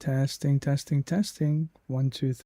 Testing, testing, testing. 1, 2, 3.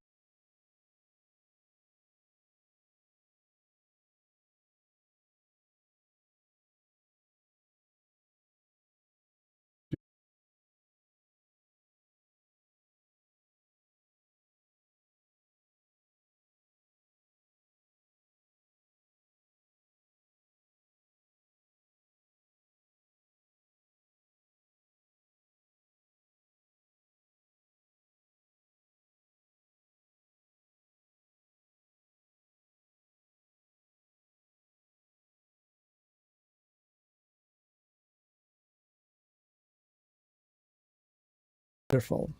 Wonderful.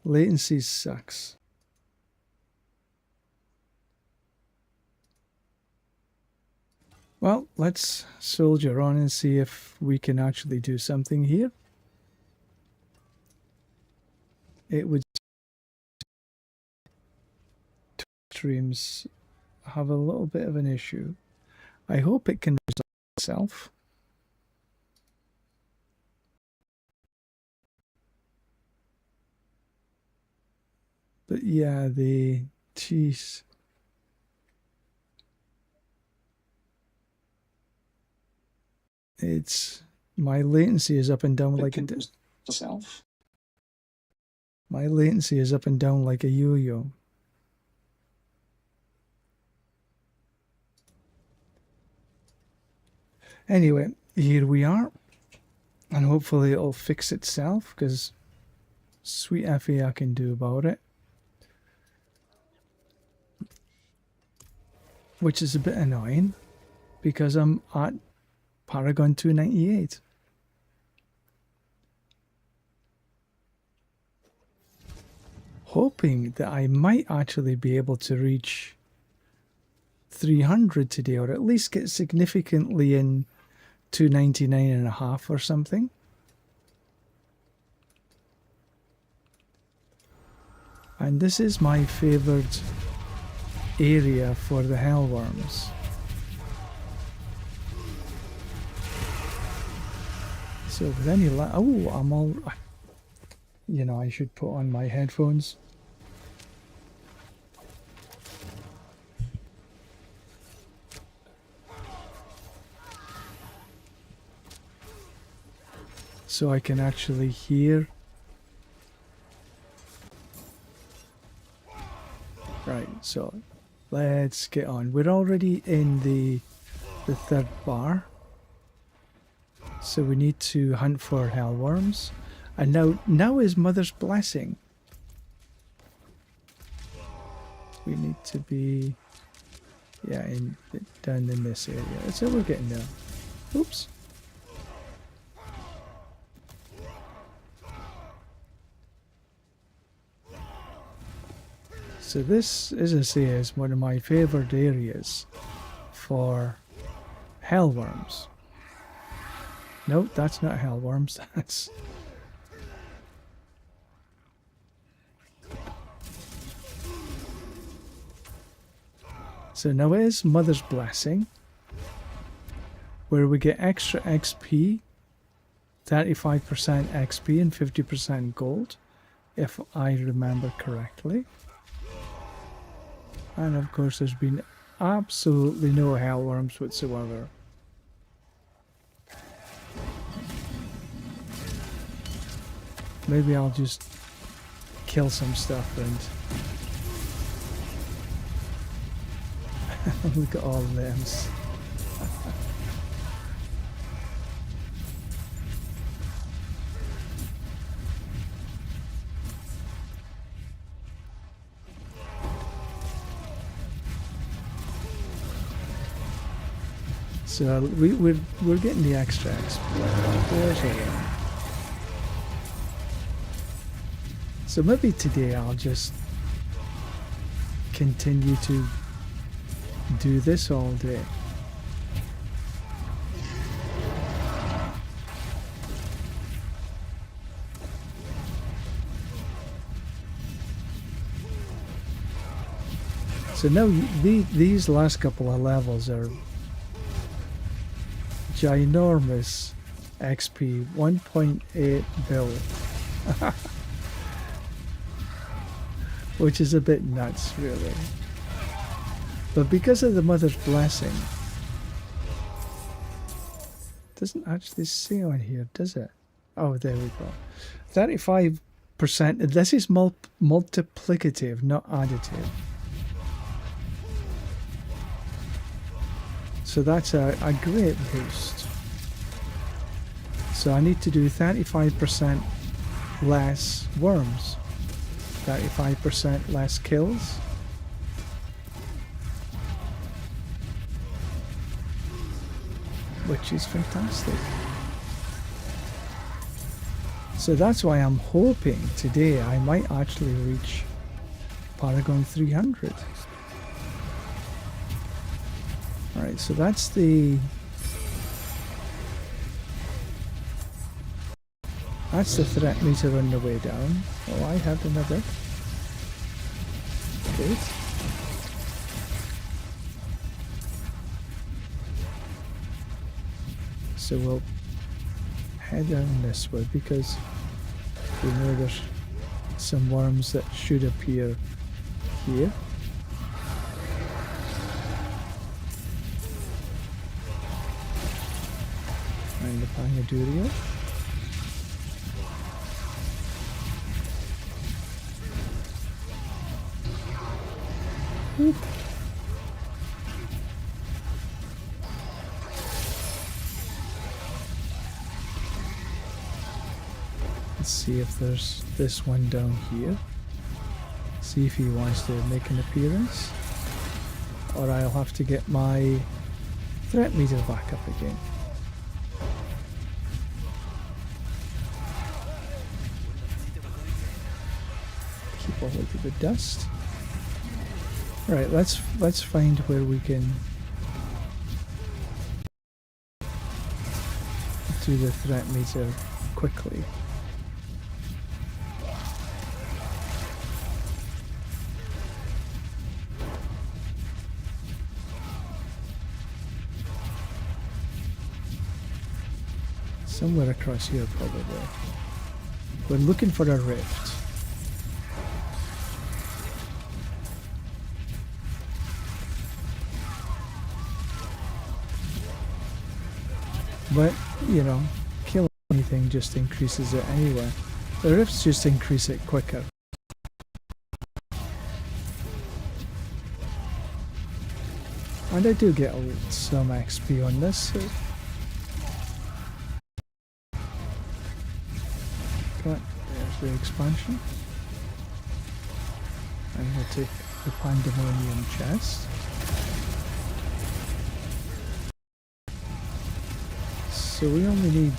Latency sucks. Well, let's soldier on and see if we can actually do something here. It would streams have a little bit of an issue. I hope it can resolve itself. But yeah, jeez. It's my latency is up and down like itself. My latency is up and down like a yo-yo. Anyway, here we are, and hopefully it'll fix itself, because sweet FA I can do about it. Which is a bit annoying, because I'm at Paragon 298. Hoping that I might actually be able to reach 300 today, or at least get significantly in 299.5 or something. And this is my favoured area for the hellworms. So with any I'm all, you know, I should put on my headphones. So I can actually hear. Right, so let's get on. We're already in the third bar. So we need to hunt for hellworms. And now is Mother's Blessing. We need to be, yeah, down in this area. So we're getting there. Oops. So this, as I say, is one of my favoured areas for hellworms. Nope, that's not hellworms. That's... So now is Mother's Blessing, where we get extra XP, 35% XP and 50% gold, if I remember correctly. And of course there's been absolutely no hellworms whatsoever. Maybe I'll just kill some stuff and look at all of them. So we're getting the extra XP. There's a one. So maybe today I'll just continue to do this all day. So now these last couple of levels are ginormous XP, 1.8 bill. Which is a bit nuts, really. But because of the Mother's Blessing, it doesn't actually say on here, does it? Oh, there we go. 35%. This is multiplicative, not additive. So that's a great boost. So I need to do 35% less worms, 35% less kills. Which is fantastic. So that's why I'm hoping today I might actually reach Paragon 300. Alright, so that's the threat meter on the way down. Oh, I had another. Good. So we'll head down this way because we know there's some worms that should appear here. And the Pangadurio. Whoop. Let's see if there's this one down here. See if he wants to make an appearance. Or I'll have to get my threat meter back up again. Keep all of the dust. Right, let's find where we can do the threat meter quickly. Somewhere across here, probably. We're looking for a rift. But, you know, killing anything just increases it anyway. The rifts just increase it quicker. And I do get some XP on this, so but there's the expansion. And we'll take the Pandemonium chest. So we only need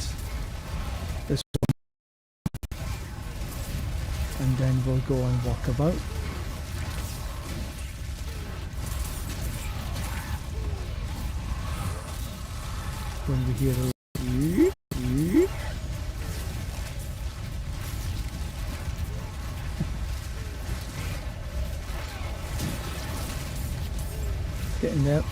this one. And then we'll go and walk about. When we hear a getting there.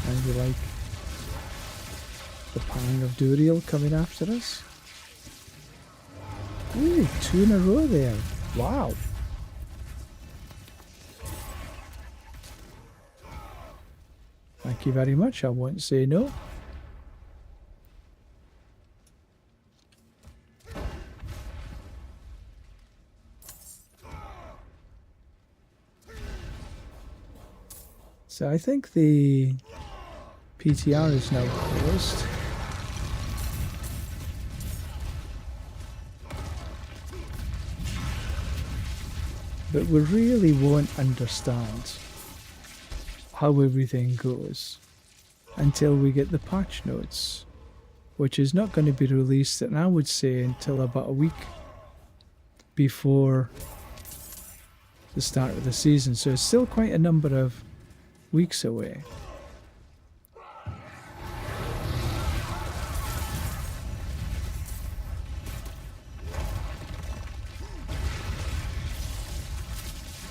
And we like the Pang of Duriel coming after us. Ooh, 2 in a row there. Wow. Thank you very much. I won't say no. So I think the PTR is now closed. But we really won't understand how everything goes until we get the patch notes, which is not going to be released, and I would say until about a week before the start of the season, so it's still quite a number of weeks away.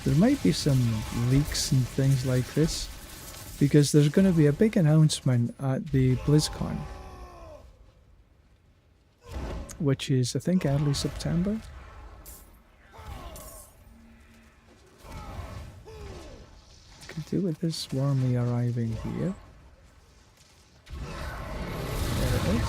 There might be some leaks and things like this, because there's going to be a big announcement at the BlizzCon, which is, I think, early September. Could do with this warmly arriving here. There it is.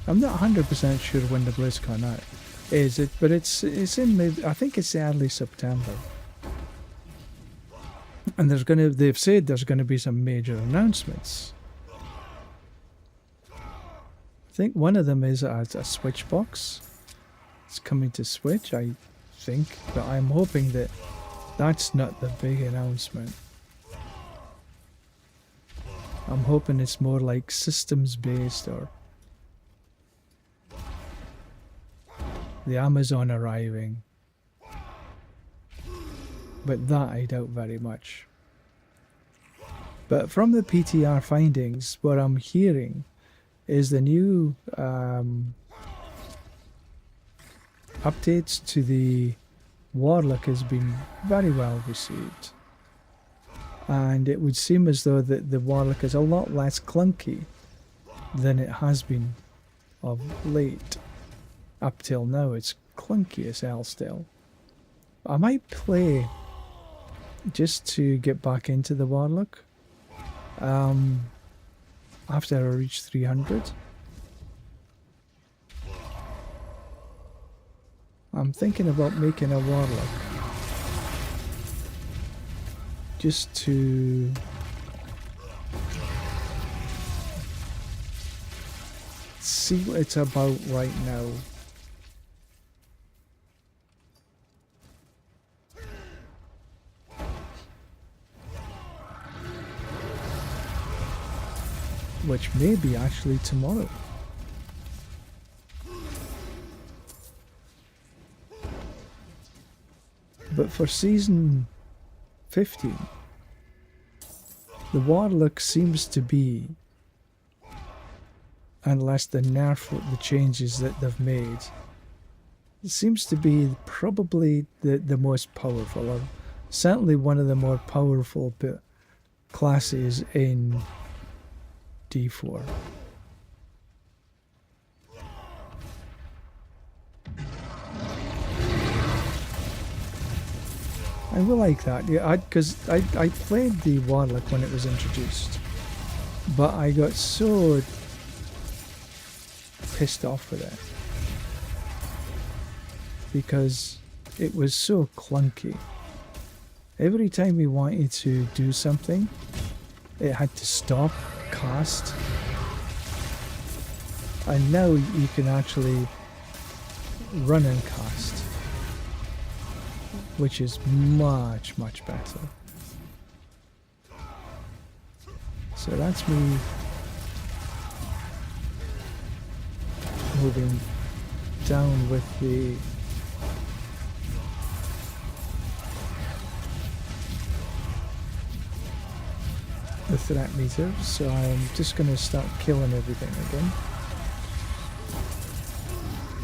I'm not 100% sure when the BlizzCon is, but it's in I think it's early September. And they've said there's gonna be some major announcements. I think one of them is a Switch box. It's coming to Switch, I think, but I'm hoping that that's not the big announcement. I'm hoping it's more like systems based, or the Amazon arriving. But that I doubt very much. But from the PTR findings, what I'm hearing is the new updates to the Warlock has been very well received. And it would seem as though that the Warlock is a lot less clunky than it has been of late. Up till now, it's clunky as hell still. I might play just to get back into the Warlock after I reach 300. I'm thinking about making a Warlock just to see what it's about right now. Which may be actually tomorrow. But for season 15, the Warlock seems to be, unless they nerf the changes that they've made, it seems to be probably the most powerful, or certainly one of the more powerful classes in D4. I will like that, yeah, because I played the Warlock when it was introduced, but I got so pissed off with it because it was so clunky. Every time we wanted to do something, it had to stop, cast, and now you can actually run and cast, which is much better. So that's me moving down with the threat meter, so I'm just going to start killing everything again.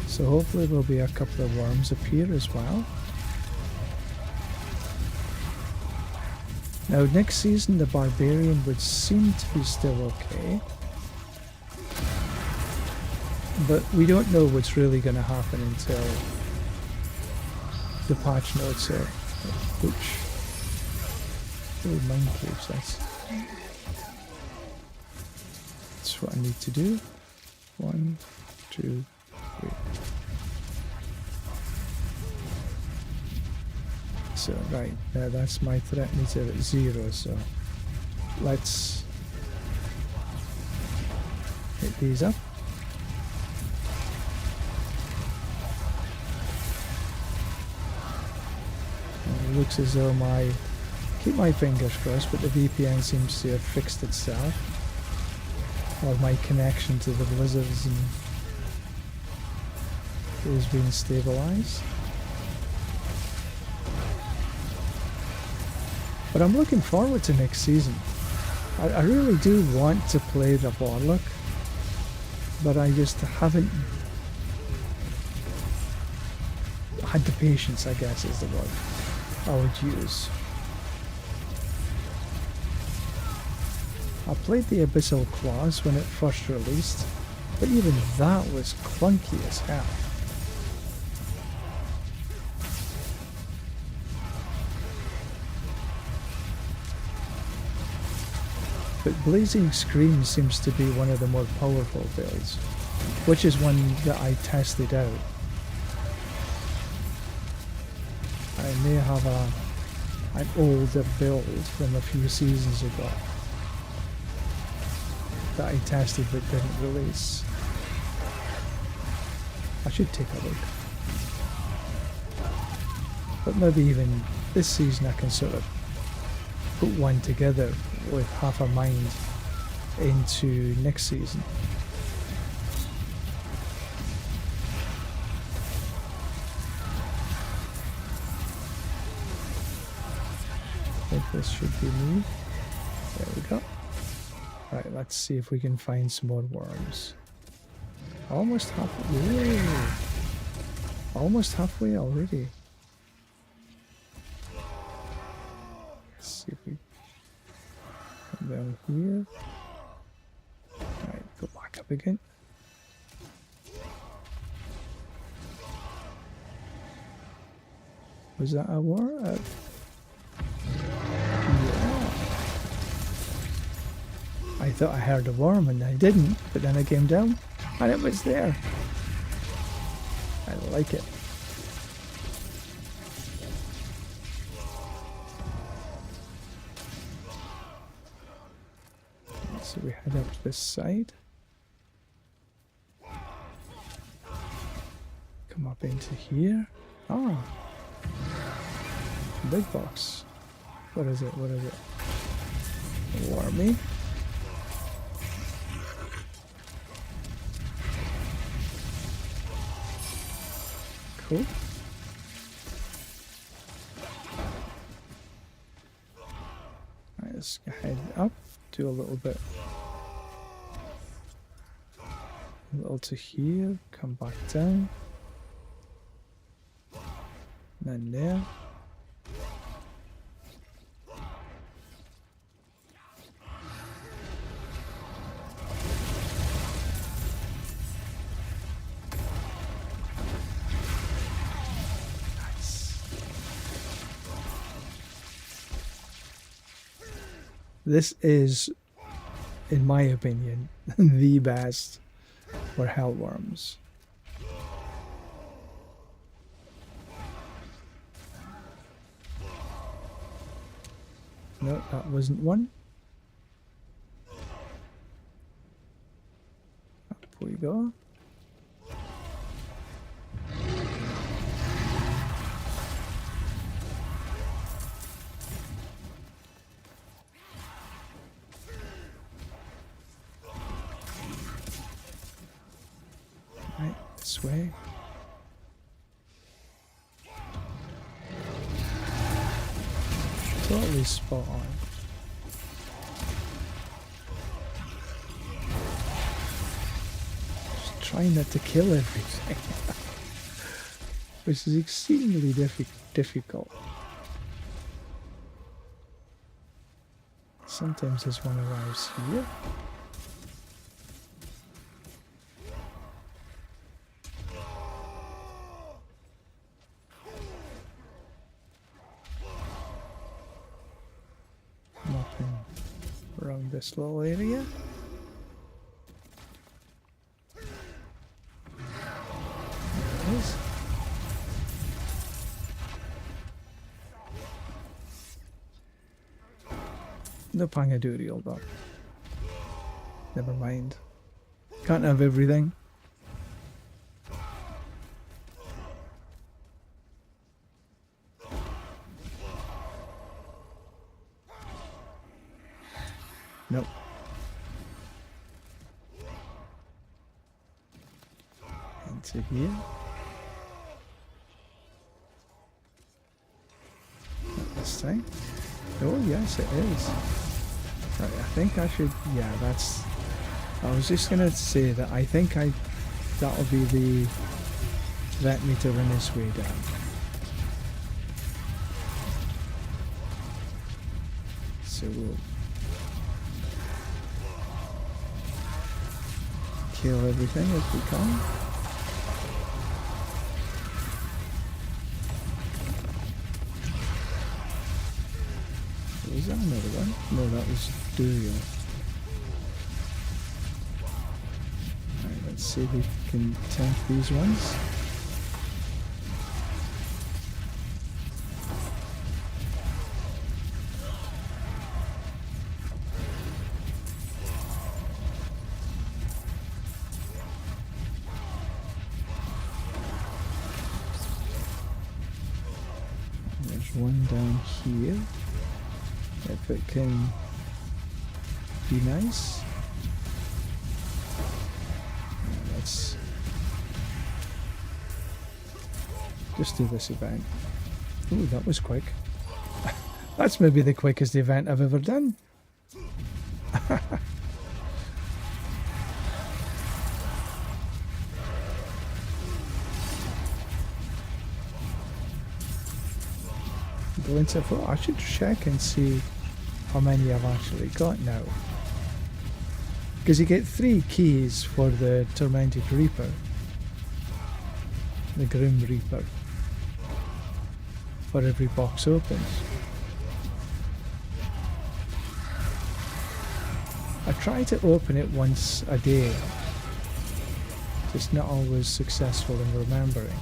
So hopefully there'll be a couple of worms appear as well. Now next season the Barbarian would seem to be still okay, but we don't know what's really going to happen until the patch notes are which mine caves, that's what I need to do. 1, 2, 3. So right, that's my threat meter at 0, so let's hit these up. And it looks as though keep my fingers crossed, but the VPN seems to have fixed itself. all my connection to the blizzards and is being stabilized. But I'm looking forward to next season. I really do want to play the Warlock, but I just haven't had the patience, I guess is the word I would use. I played the Abyssal Claws when it first released, but even that was clunky as hell. But Blazing Scream seems to be one of the more powerful builds, which is one that I tested out. I may have an older build from a few seasons ago that I tested but didn't release. I should take a look. But maybe even this season I can sort of put one together with half a mind into next season. I think this should be me. There we go. Right, let's see if we can find some more worms. Almost halfway. Almost halfway already. Let's see if we come down here. Alright, go back up again. Was that a worm? Yeah. I thought I heard a worm and I didn't, but then I came down and it was there. I like it. So we head up this side. Come up into here. Ah. Big box. What is it? What is it? Wormy. Cool. Alright, let's head up, do a little bit. A little to here, come back down. And then there. This is, in my opinion, the best for hellworms. No, that wasn't one. Up we go. This way. Totally spot on. Just trying not to kill everything. Which is exceedingly difficult. Sometimes this one arrives here. Around this little area. There it is. No pangadoodle, but never mind. Can't have everything. Nope. to here. Not this time. Oh yes, it is. Right, I think I should. Yeah, that's. I was just gonna say that I think that'll be the vet meter in its way down. So we'll kill everything as we come. Was that another one? No, that was Duriel. Alright, let's see if we can tank these ones. There's one down here. If it can be nice. Let's just do this event. Ooh, that was quick. That's maybe the quickest event I've ever done. Go into flow. I should check and see how many I've actually got now. Because you get 3 keys for the Tormented Reaper. The Grim Reaper. For every box opens. I try to open it once a day. Just not always successful in remembering.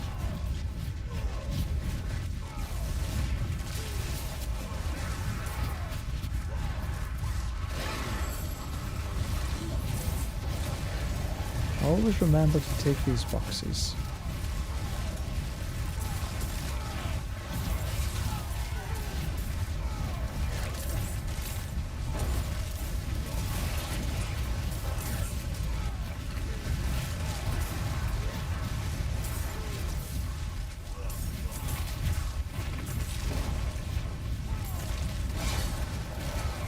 Always remember to take these boxes.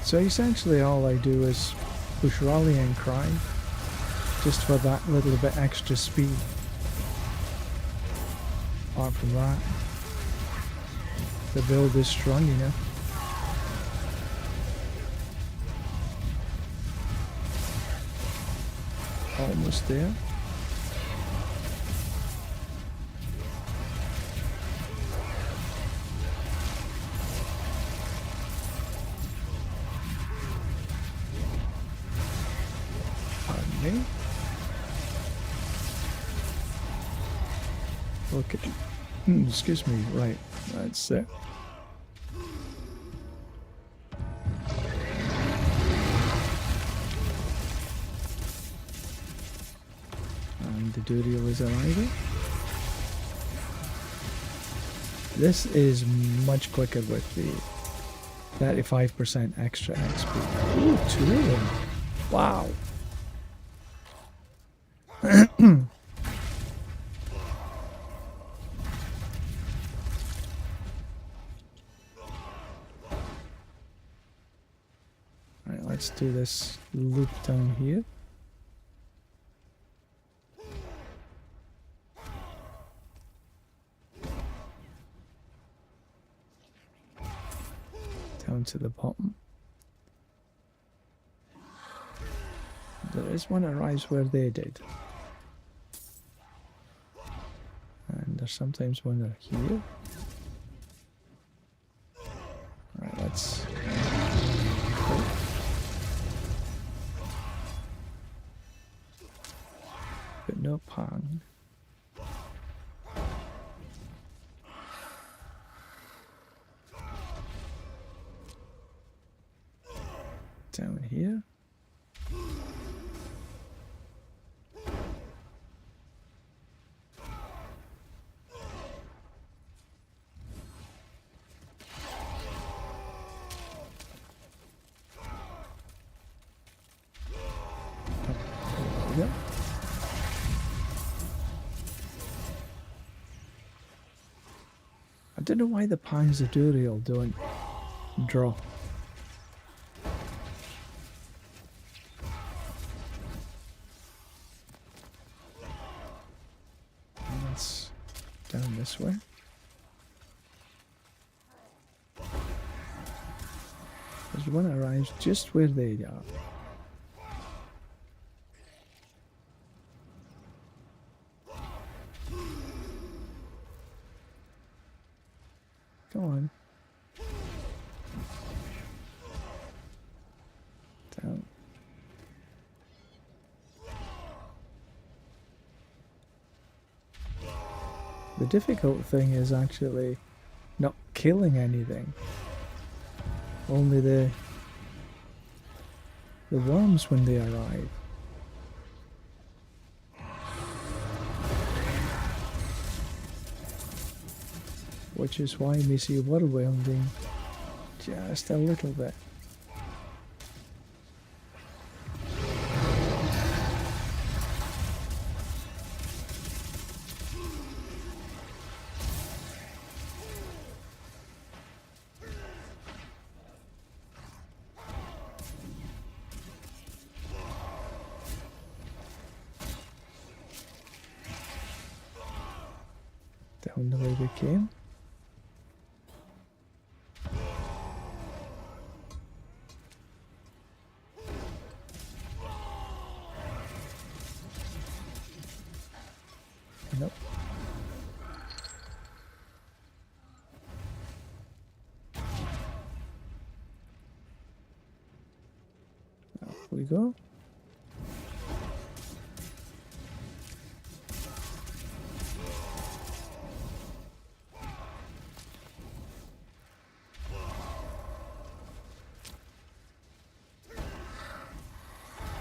So essentially all I do is push Rallying Cry. Just for that little bit extra speed. Apart from that, the build is strong enough. Almost there. Pardon me. Look at you. Excuse me, right, that's it. And the Duriel is arriving. This is much quicker with the 35% extra XP. Ooh, 2 of them. Wow. Let's do this loop down here. Down to the bottom. There is one arrives where they did. And there's sometimes one they're here. Alright, let's... But no pang. Down here. don't know why the Panzerdurial don't drop. That's down this way. There's one that arrives just where they are. Come on. Down. The difficult thing is actually not killing anything. Only the worms when they arrive. Which is why we see whirlwinding just a little bit. Down the way we came. Nope. Up we go.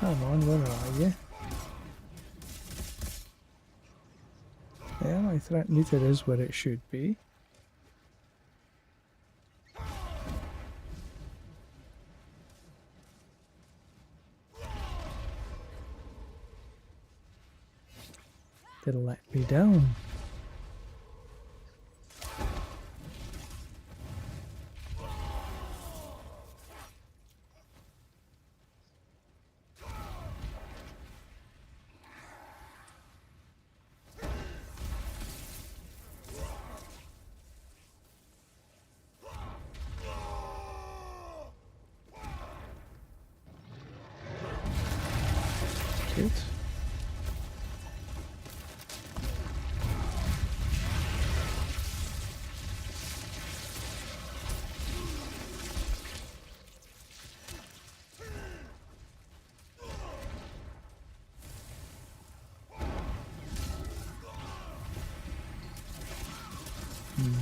Come on, where are you? Yeah, my threat meter is where it should be. They let me down. Good.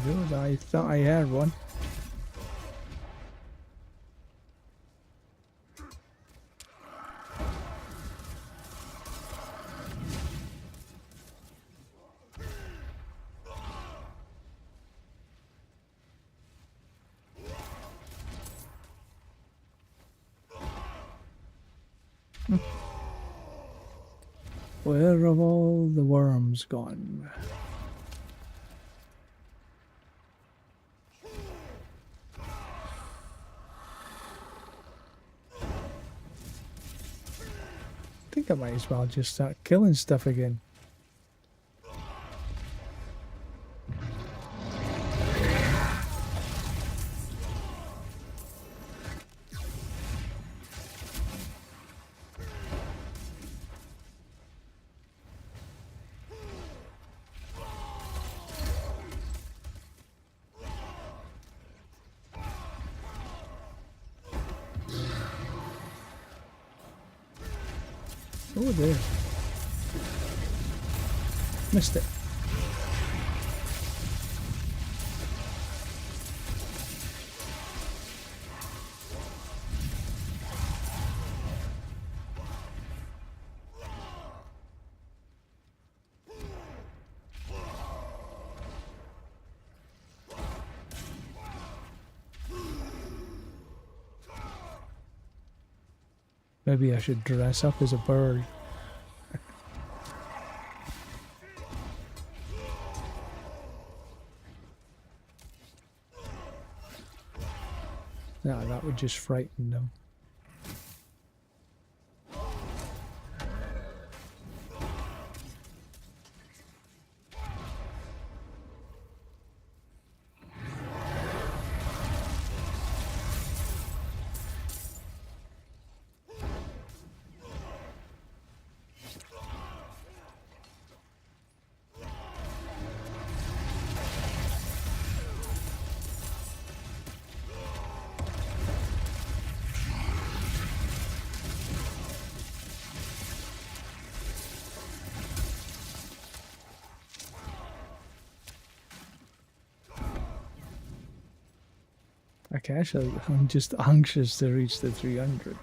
Good, I thought I had one. Where have all the worms gone? I think I might as well just start killing stuff again. Oh, there. Missed it. Maybe I should dress up as a bird. Yeah, that would just frighten them. Okay, actually, I'm just anxious to reach the 300.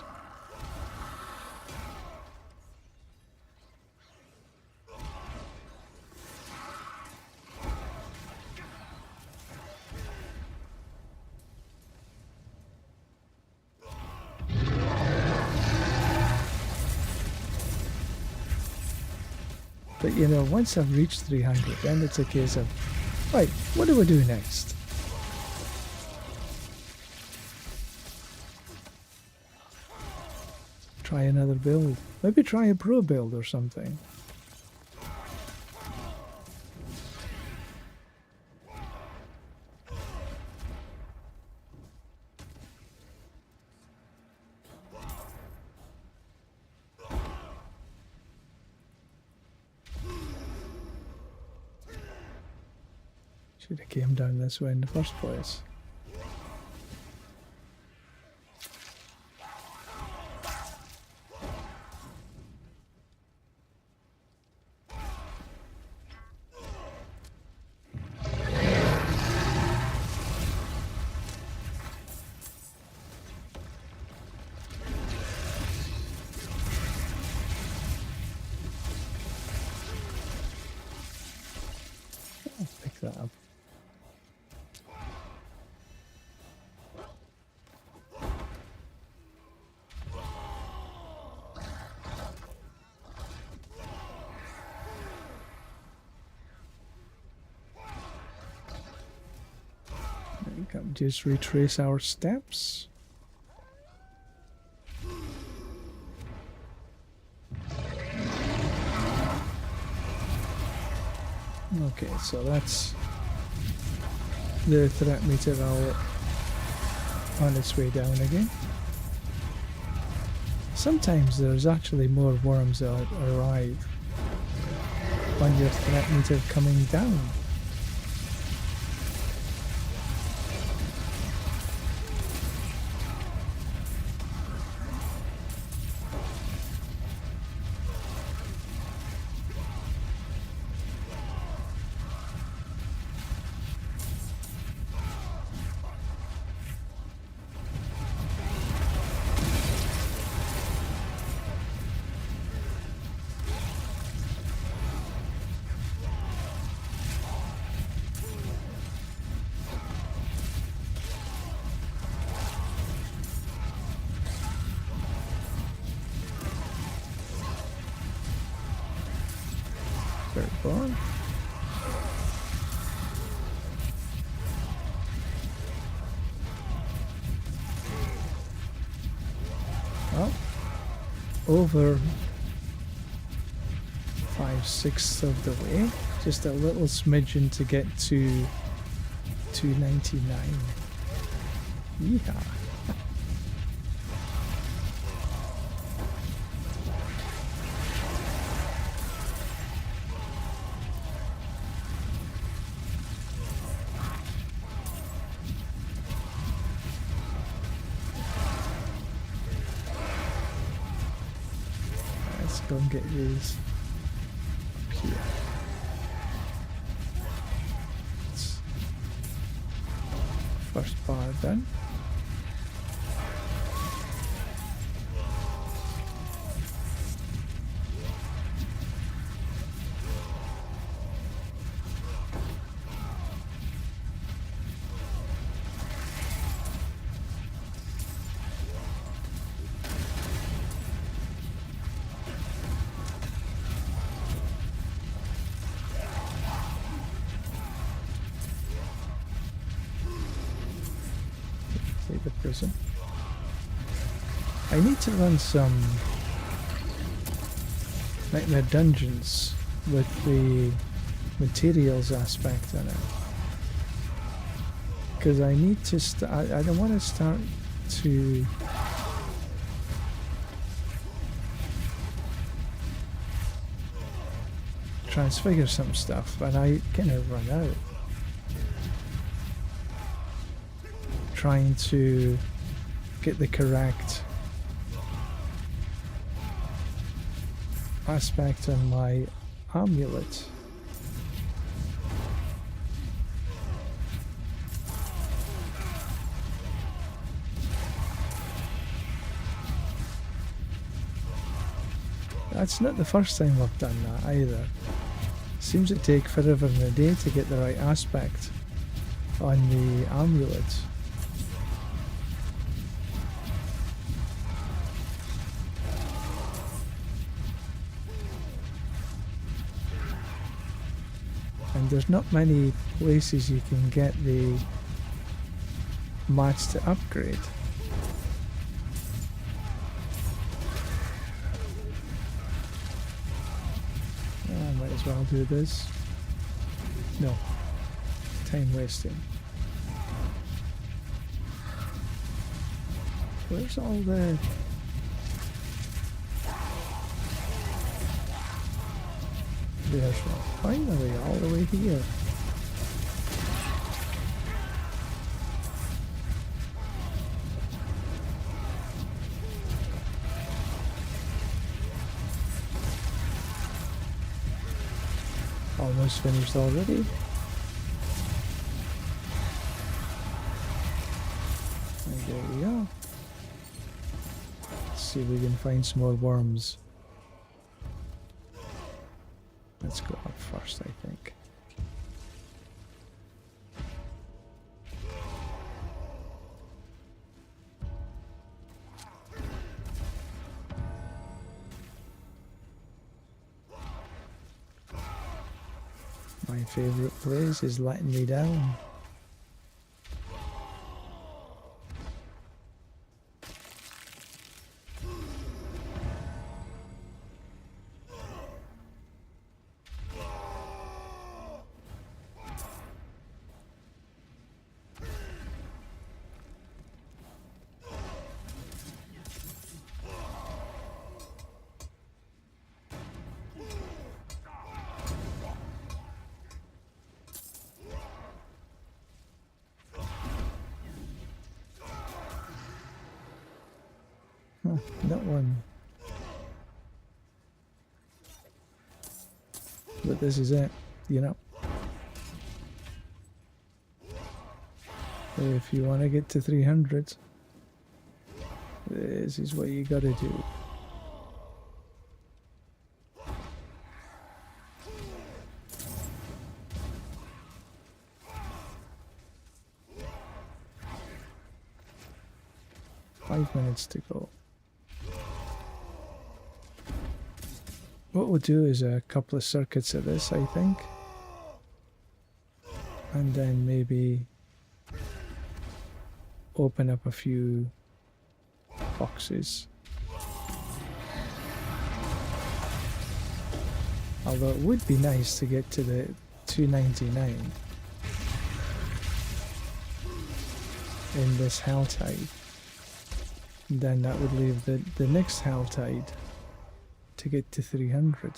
But you know, once I've reached 300, then it's a case of, right, what do we do next? Try another build. Maybe try a pro build or something. Should have came down this way in the first place. I'll pick that up. Just retrace our steps. Okay, so that's the threat meter all on its way down again. Sometimes there's actually more worms that arrive on your threat meter coming down. Very far. Well, over 5/6 of the way. Just a little smidgen to get to 299. Yeehaw. Let's go and get these up here. First bar done. Take the prison. I need to run some Nightmare Dungeons with the materials aspect in it. Because I need to I don't want to start to transfigure some stuff, and I kind of run out trying to get the correct aspect on my amulet. That's not the first time I've done that either. Seems to take forever and a day to get the right aspect on the amulet. And there's not many places you can get the mats to upgrade. Might as well do this. No. Time wasting. Where's all the... There's one. Finally, all the way here. Almost finished already. And there we are. Let's see if we can find some more worms. Let's go up first, I think. My favourite place is letting me down. That one. But this is it, you know. If you want to get to 300, this is what you gotta do. Five minutes to go. What we'll do is a couple of circuits of this, I think. And then maybe open up a few boxes. Although it would be nice to get to the 299 in this Helltide. Then that would leave the next Helltide to get to 300.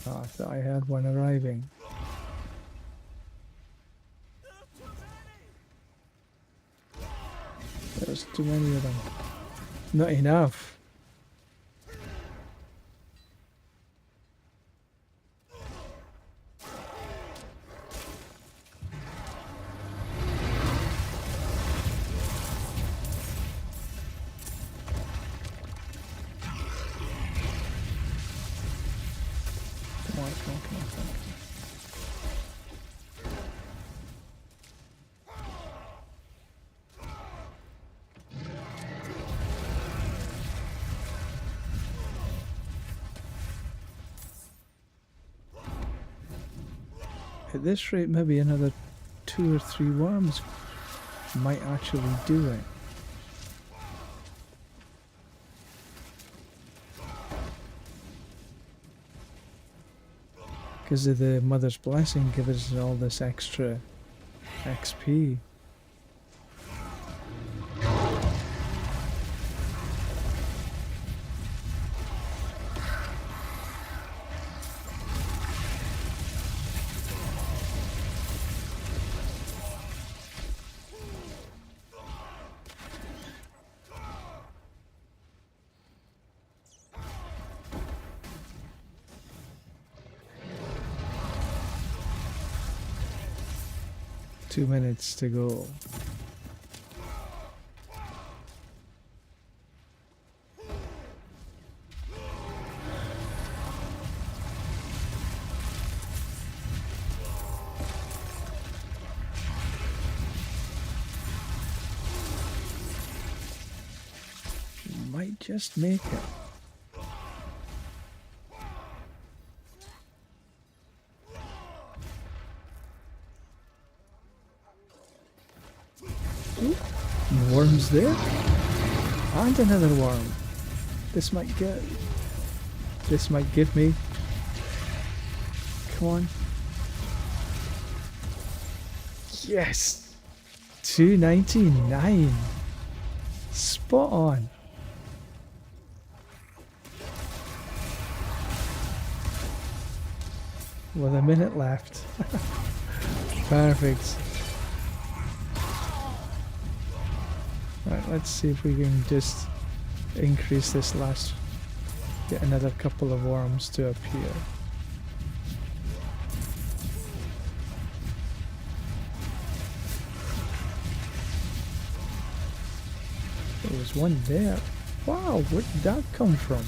Oh, I thought I had one arriving. There's too many of them. Not enough. come on, come on, come on. At this rate, maybe another 2 or 3 worms might actually do it. Because of the Mother's Blessing, give us all this extra XP. Two minutes to go. Might just make it. Worms there, and another worm. This might give me. Come on. Yes, 299. Spot on. With a minute left. Perfect. Right, let's see if we can just increase this last, get another couple of worms to appear. There was one there. Wow, where did that come from?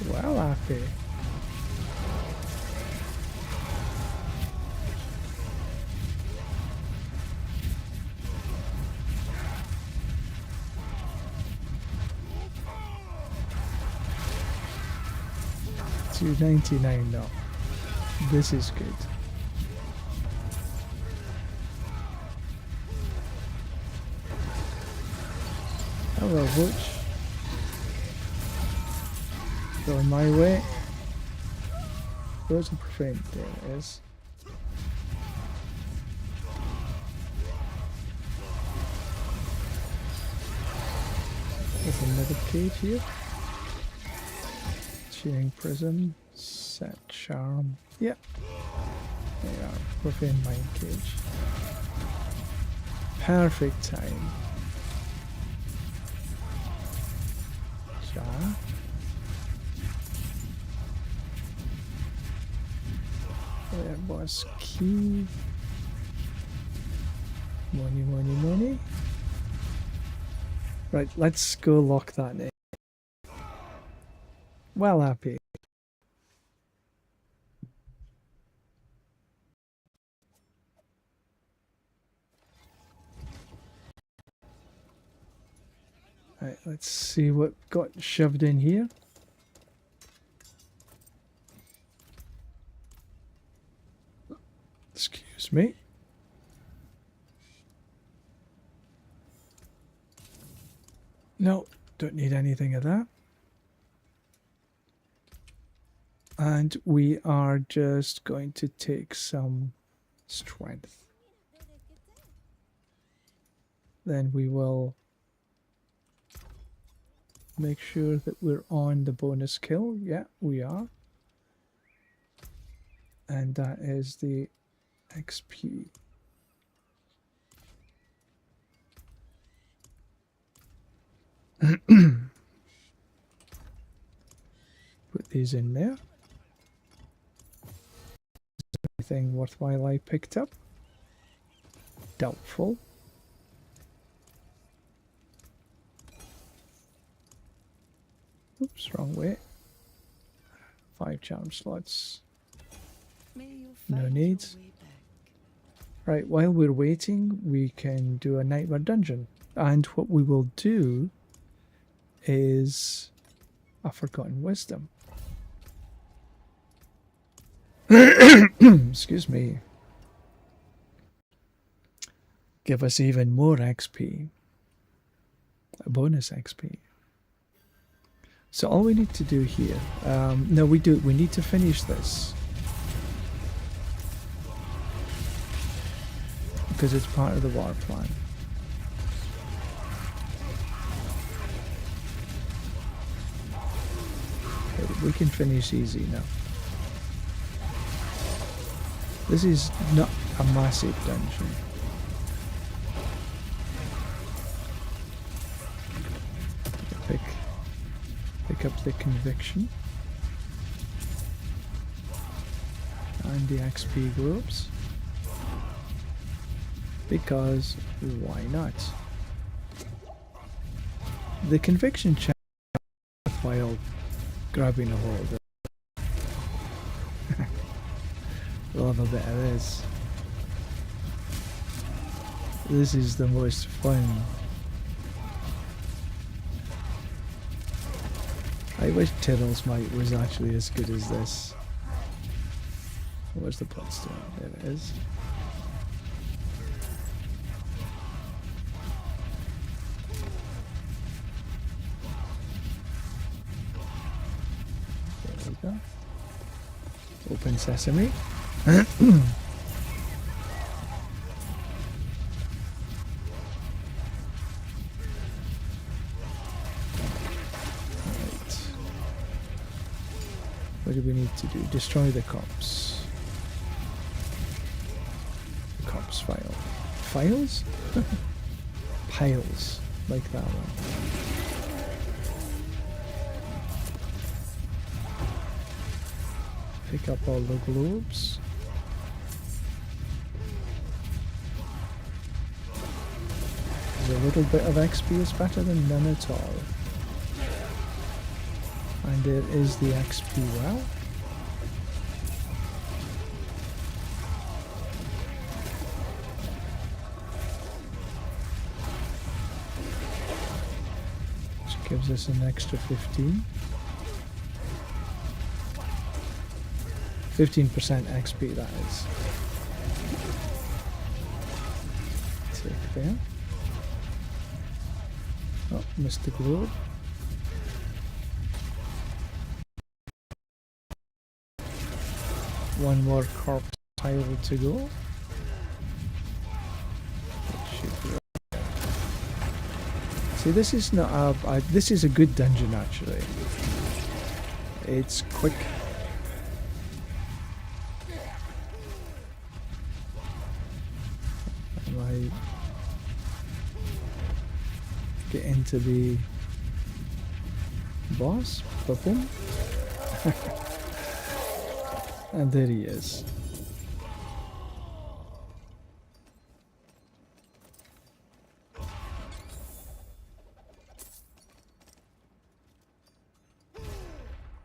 Well, happy. $2.99 now. This is good. Hello, Butch. Going my way. Where's the profane? There it is. There's another cage here. Cheering prism. Set charm. Yep. There you are. Profane mine cage. Perfect time. Jar. There was key. Money, money, money. Right, let's go lock that in. Well, happy. Right, let's see what got shoved in here. Excuse me. No, don't need anything of that. And we are just going to take some strength. Then we will make sure that we're on the bonus kill. Yeah, we are. And that is the XP. Put these in there. Anything worthwhile I picked up? doubtful. Oops, wrong way. 5 charm slots. No need. Right, while we're waiting, we can do a nightmare dungeon. And what we will do is a Forgotten Wisdom. Excuse me. Give us even more XP. A bonus XP. So all we need to do here, no, we need to finish this. Because it's part of the war plan. Okay, we can finish easy now. This is not a massive dungeon. Pick up the conviction and the XP groups, because why not? The conviction check while grabbing a hold of. Love a bit of this. This is the most fun. I wish Tyrrell's Might was actually as good as this. Where's the bloodstone? There it is. There we go. Open sesame. What do we need to do? Destroy the cops. The cops file. Files? Piles. Like that one. Pick up all the globes. A little bit of XP is better than none at all. And there is the XP well. Which gives us an extra 15. 15% XP that is. Take there. Oh, missed the globe. One more corpse tile to go. See, this is not a this is a good dungeon actually. It's quick. I get into the boss. Boom. And there he is.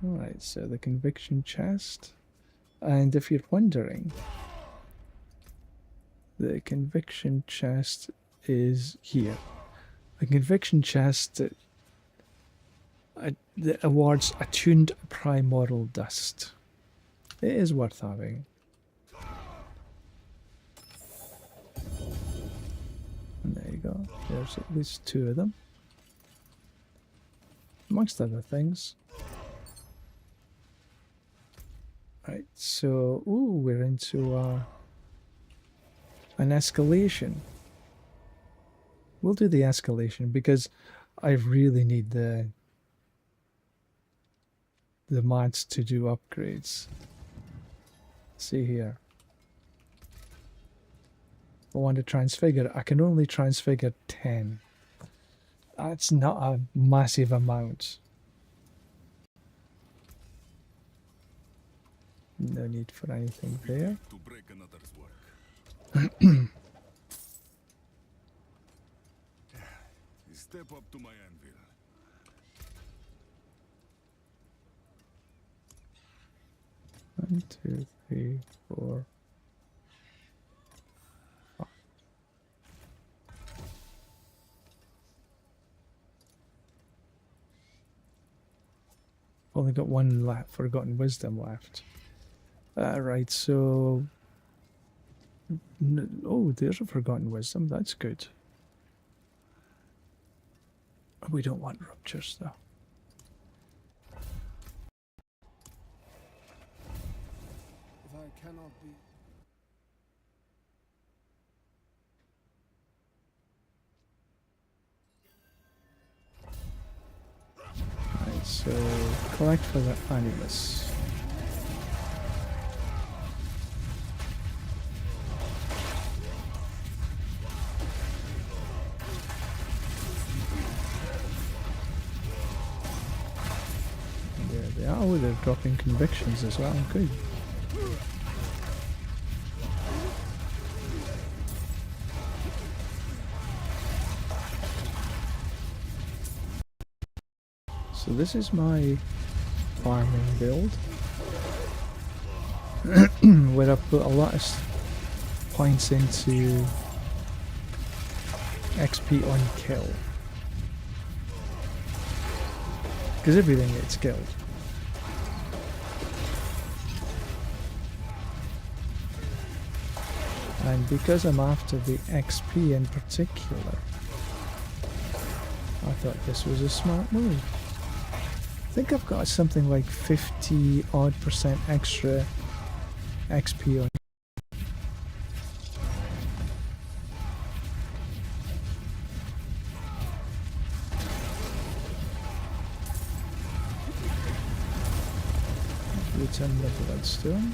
Alright, so the conviction chest. And if you're wondering, the conviction chest is here. The conviction chest that awards attuned primordial dust. It is worth having. And there you go. There's at least 2 of them. Amongst other things. Right, so we're into an escalation. We'll do the escalation because I really need the mods to do upgrades. See here. I want to transfigure. I can only transfigure 10. That's not a massive amount. No need for anything there. step up to my anvil. One, two, three, four. Only got one forgotten wisdom left. Right, so... Oh, there's a forgotten wisdom. That's good. We don't want ruptures, though. If I cannot be... Right, so collect for the animus. There they are. Oh, they're dropping convictions as well. Good. So this is my farming build, where I put a lot of points into XP on kill, because everything gets killed. And because I'm after the XP in particular, I thought this was a smart move. I think I've got something like 50 odd % extra XP on. Return the bloodstone.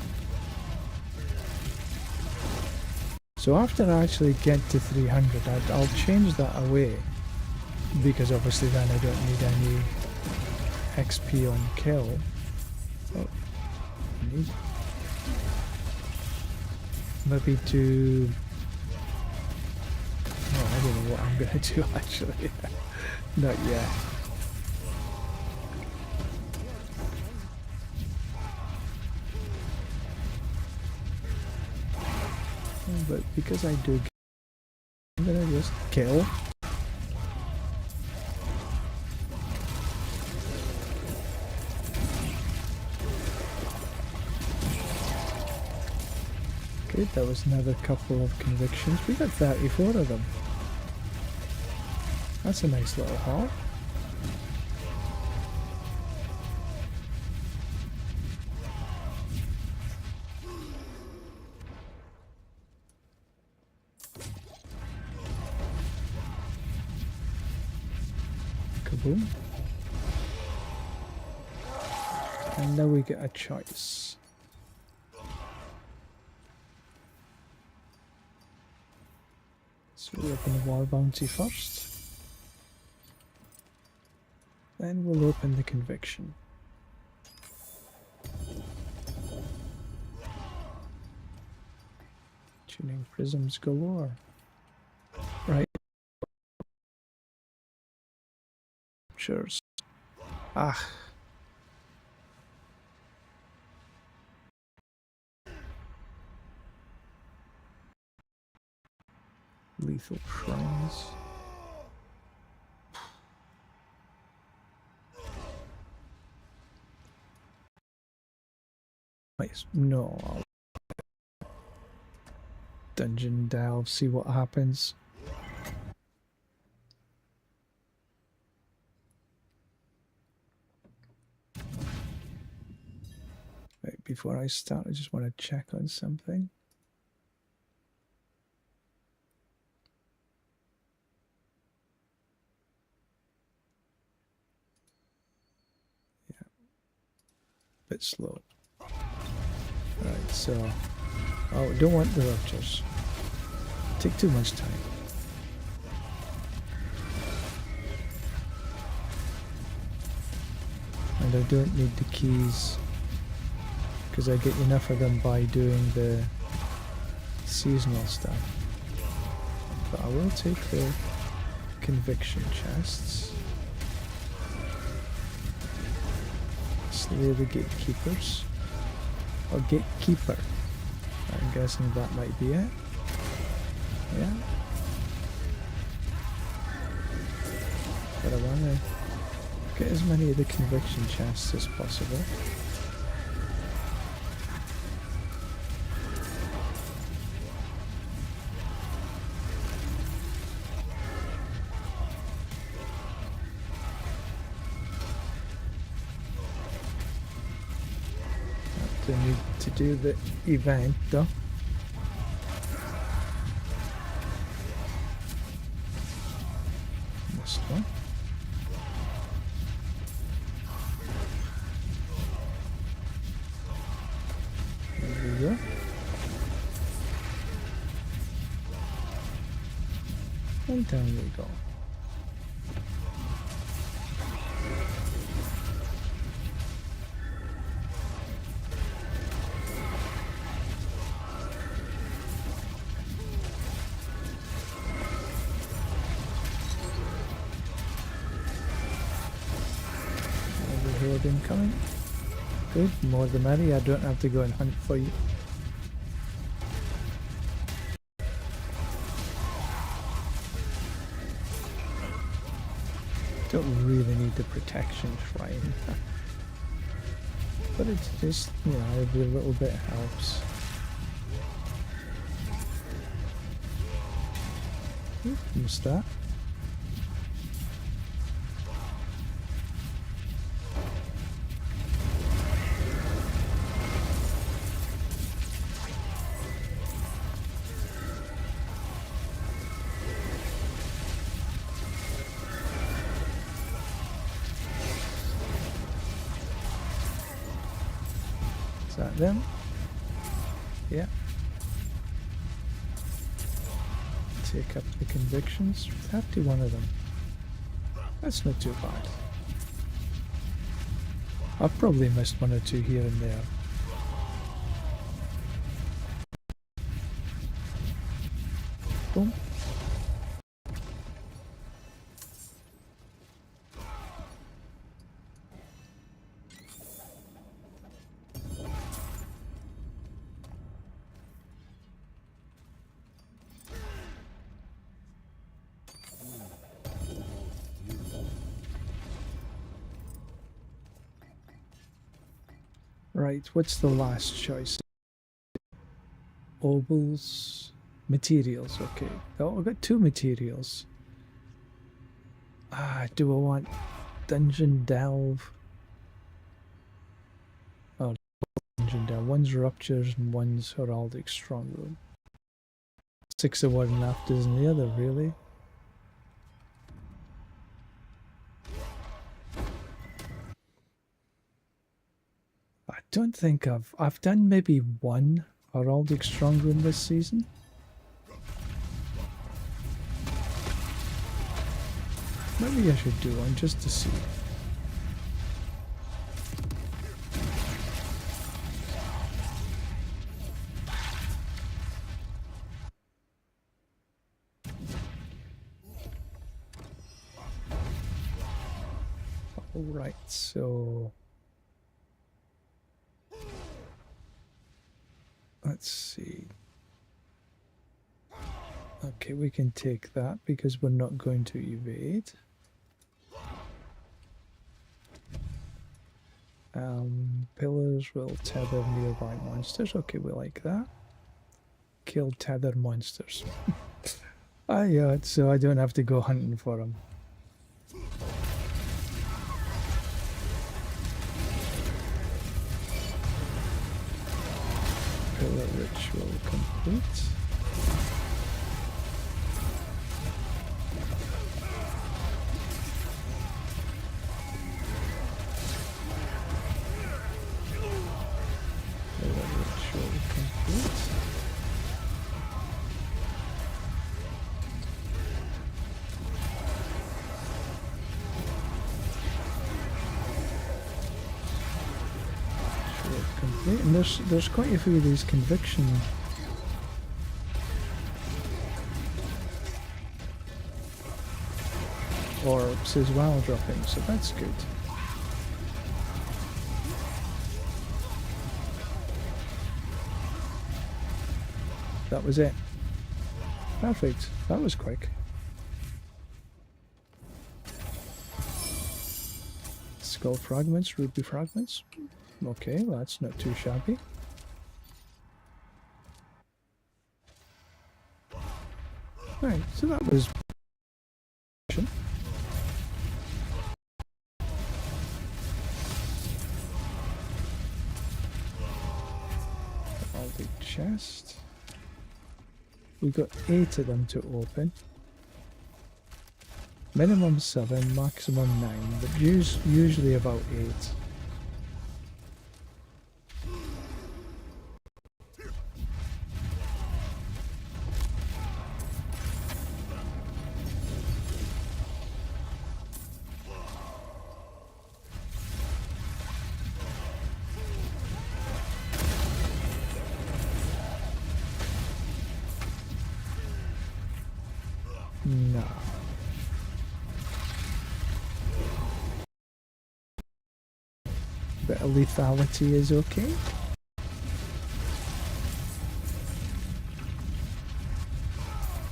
So after I actually get to 300, I'll change that away, because obviously then I don't need any XP on kill. Oh, need maybe to... Oh, I don't know what I'm gonna do actually. Not yet. But because I do, I'm gonna just kill. Good, that was another couple of convictions. We got 34 of them. That's a nice little haul. Kaboom. And now we get a choice. So we'll open the war bounty first. Then we'll open the conviction. Tuning prisms galore. Right. Cheers. Ah. Lethal shrines. Wait, no. I'll dungeon delve, see what happens. Wait, before I start, I just want to check on something. Bit slow. Right, so oh, don't want the ruptures. Take too much time. And I don't need the keys because I get enough of them by doing the seasonal stuff. But I will take the conviction chests. Slay the gatekeepers. Or gatekeeper. I'm guessing that might be it. Yeah. But I want to get as many of the conviction chests as possible. I need to do the event though. This one. There we go. And down we go. Incoming. Good, more the merrier. I don't have to go and hunt for you. Don't really need the protection shrine. But it's just, you know, every little bit helps. Missed that. Is that them? Yeah. Take up the convictions. 31 of them. That's not too bad. I've probably missed one or two here and there. Boom. Right, what's the last choice? Obols, materials, okay. Oh, I've got two materials. Do I want dungeon delve? Oh, dungeon delve. One's ruptures and one's heraldic strongroom. 6 of one left isn't the other, really. I don't think I've done maybe one heraldic strongroom this season. Maybe I should do one just to see. Alright, so let's see. Okay, we can take that because we're not going to evade. Pillars will tether nearby monsters. Okay, we like that. Kill tethered monsters. Yeah, so I don't have to go hunting for them. Pillar ritual complete. And there's quite a few of these conviction orbs as well dropping, so that's good. That was it. Perfect. That was quick. Skull fragments, ruby fragments. Okay, well, that's not too shabby. Right, so that was all the chest. We got 8 of them to open. Minimum 7, maximum 9, but usually about 8. No. Bit of lethality is okay.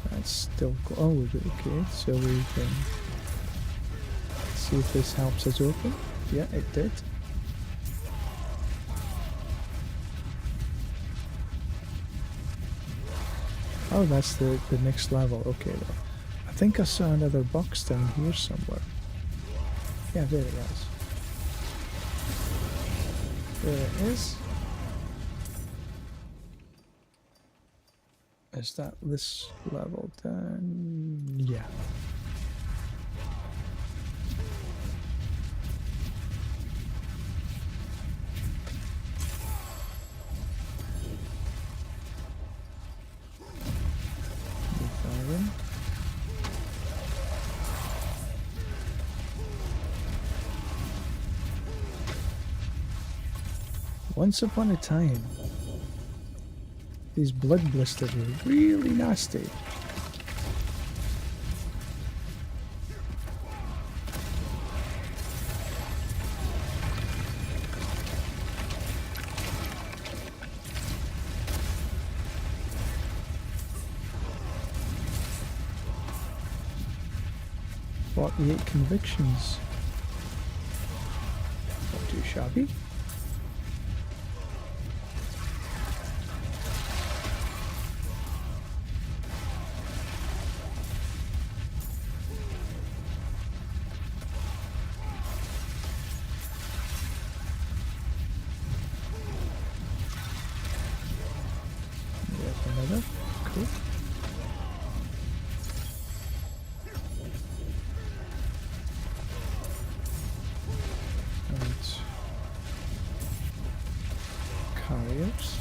That's still oh, okay, so we can see if this helps us open. Yeah, it did. Oh, that's the next level. Okay, though. I think I saw another box down here somewhere. Yeah, there it is. There it is. Is that this level done? Yeah. Once upon a time, these blood blisters were really nasty. What, 8 convictions? Not too shabby. Another. Cool. And carriers.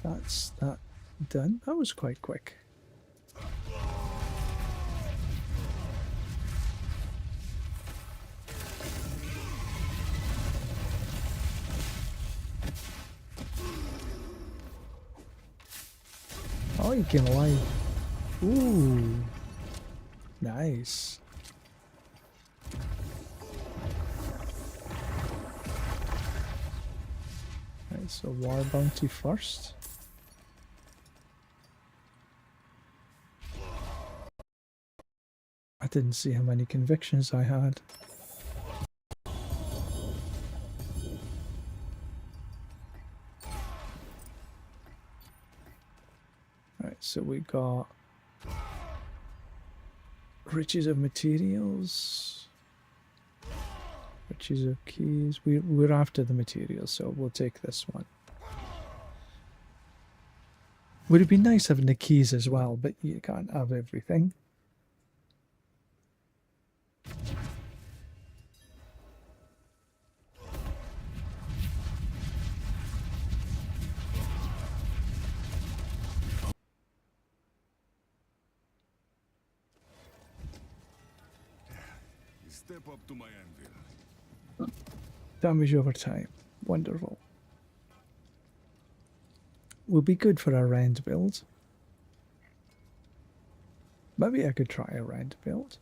That's that done. That was quite quick. Oh, you came alive. Ooh. Nice. Right, so war bounty first. I didn't see how many convictions I had. Right, so we got riches of materials, riches of keys. We're after the materials, so we'll take this one. Would it be nice having the keys as well, but you can't have everything. Is Step up to my anvil. Damage over time. Wonderful. Will be good for a rend build. Maybe I could try a rend build.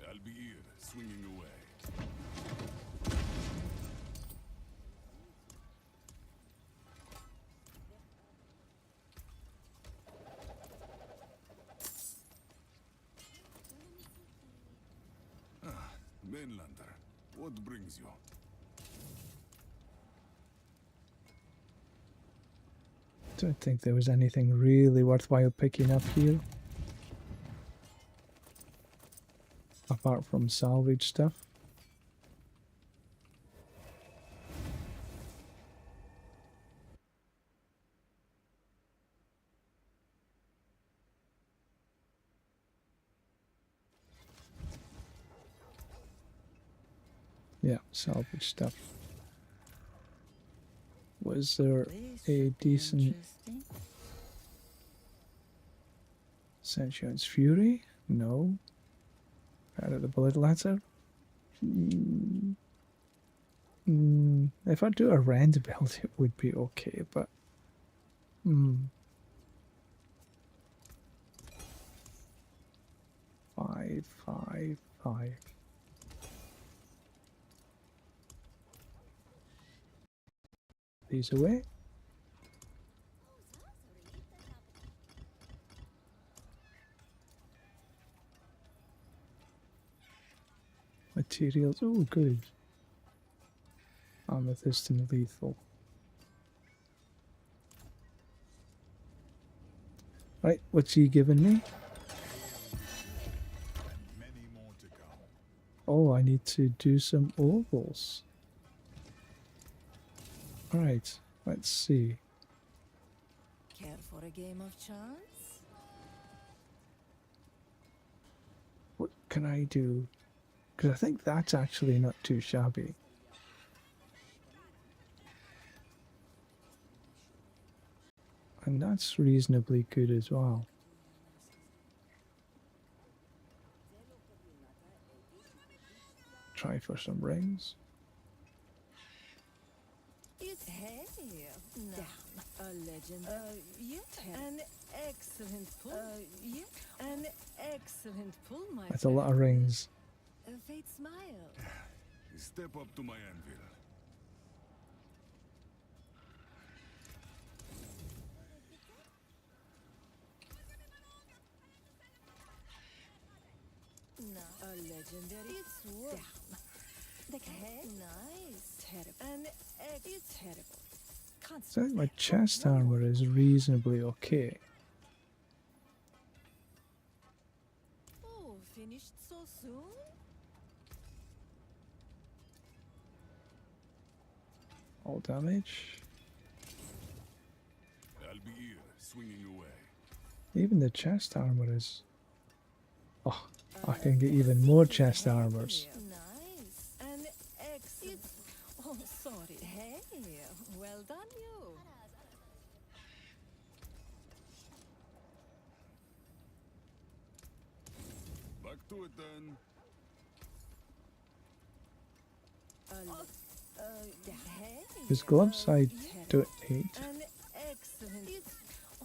I'll be here, swinging away. Mainlander, what brings you? Don't think there was anything really worthwhile picking up here. Apart from salvage stuff. Yeah, salvage stuff. Was there a decent Sentience Fury? No. Out of the bullet letter? If I do a rend build, it would be okay, but. 5, 5, 5. These away. Materials. Oh, good. Amethyst and lethal. Right, what's he giving me? Many more to come. Oh, I need to do some ovals. Alright, let's see. Care for a game of chance? What can I do? Because I think that's actually not too shabby. And that's reasonably good as well. Try for some rings. It's hey, down. A legend. An excellent pull. An excellent pull, my That's a lot of rings. A fate smile. Step up to my anvil. No. A legendary. It's worth. Down. The hey, nice. Terrible. An it's terrible. So I think my chest armor is reasonably okay. Oh, finished so soon? All damage. I'll be here, swinging away. Even the chest armor is... Oh, I can get even more chest armors. Nice. An excellent. Oh, sorry. Hey, well done, you. Back to it then. Hey. His gloves I don't hate. An excellent.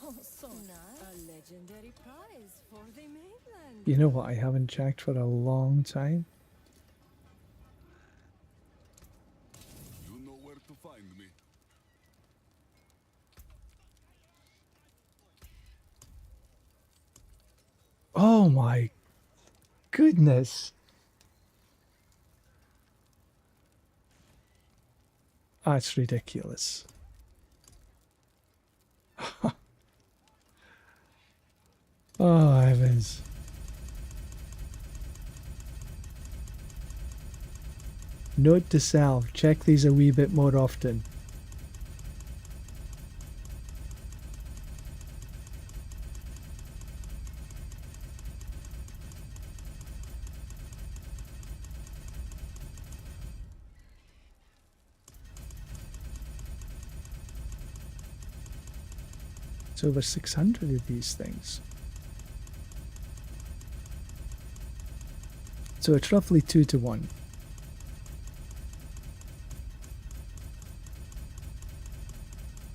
Oh, so nice. A legendary prize for the mainland. You know what I haven't checked for a long time? You know where to find me. Oh my goodness! That's ridiculous. Oh heavens. Note to self, check these a wee bit more often. There's over 600 of these things. So it's roughly 2 to 1.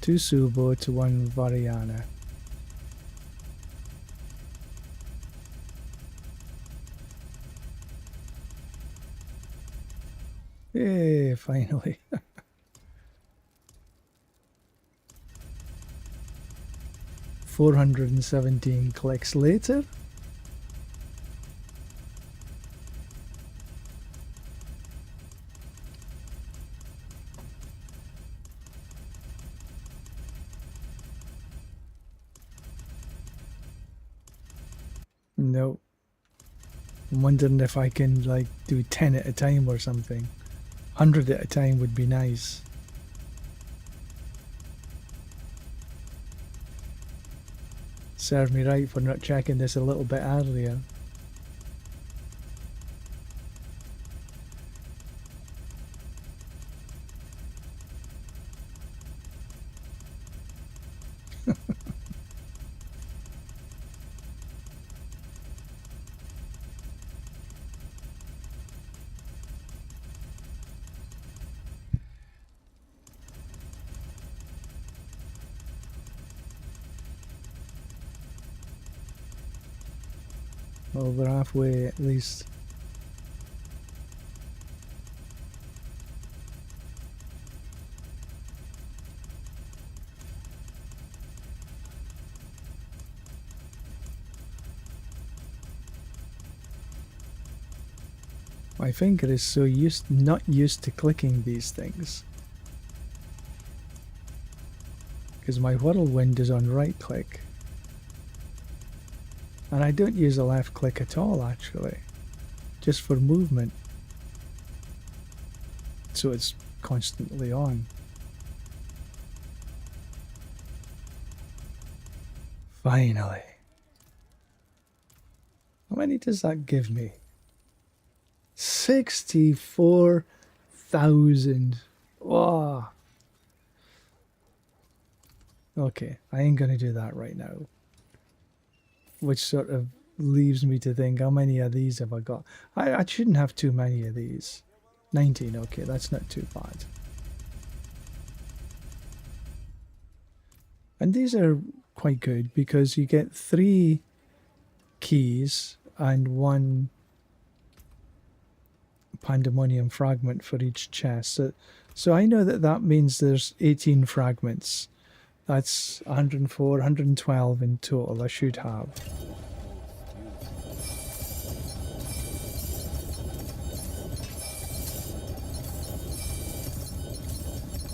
Two Subo to 1 Variana. Yay, finally. 417 clicks later. No. I'm wondering if I can like do 10 at a time or something. 100 at a time would be nice. Serve me right for not checking this a little bit earlier. Well, we're halfway at least. My finger is so not used to clicking these things. Because my whirlwind is on right click. And I don't use a left click at all actually. Just for movement. So it's constantly on. Finally. How many does that give me? 64,000. Wow. Okay, I ain't gonna do that right now. Which sort of leaves me to think, how many of these have I got? I shouldn't have too many of these. 19, okay, that's not too bad. And these are quite good because you get 3 keys and 1 pandemonium fragment for each chest. So I know that means there's 18 fragments. That's 104, 112 in total I should have.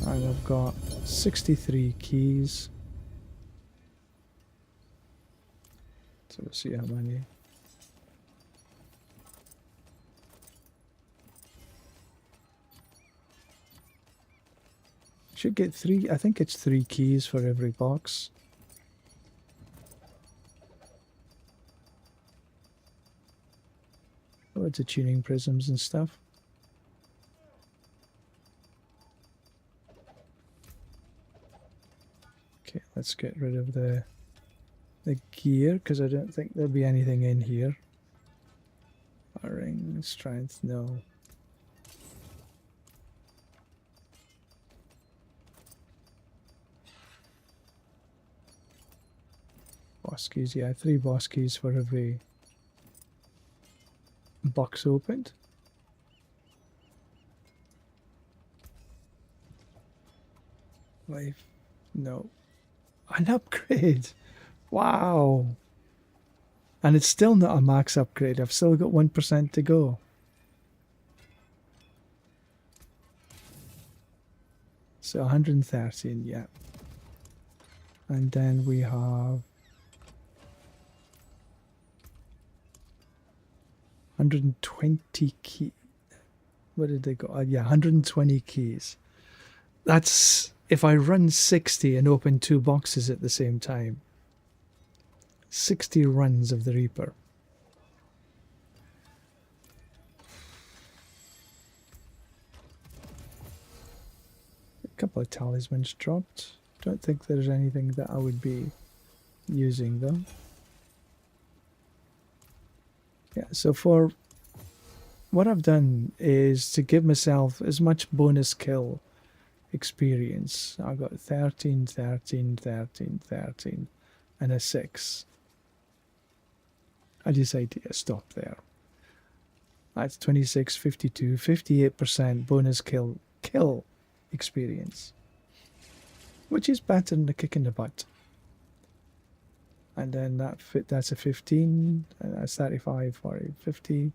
And I've got 63 keys. So we'll see how many. Should get 3, I think it's 3 keys for every box. Loads of tuning prisms and stuff. Okay, let's get rid of the gear because I don't think there'll be anything in here. Ring, strength, no. Boss keys, yeah, 3 boss keys for every box opened. Life, no. An upgrade! Wow! And it's still not a max upgrade, I've still got 1% to go. So 113, yeah. And then we have 120 key. Where did they go? Yeah, 120 keys. That's if I run 60 and open 2 boxes at the same time. 60 runs of the Reaper. A couple of talismans dropped. Don't think there's anything that I would be using them. Yeah, so for what I've done is to give myself as much bonus kill experience. I got 13, 13, 13, 13, and a 6. I decided to stop there. That's 26, 52, 58% bonus kill experience, which is better than a kick in the butt. And then that's a 15, and that's 35, 40, 50.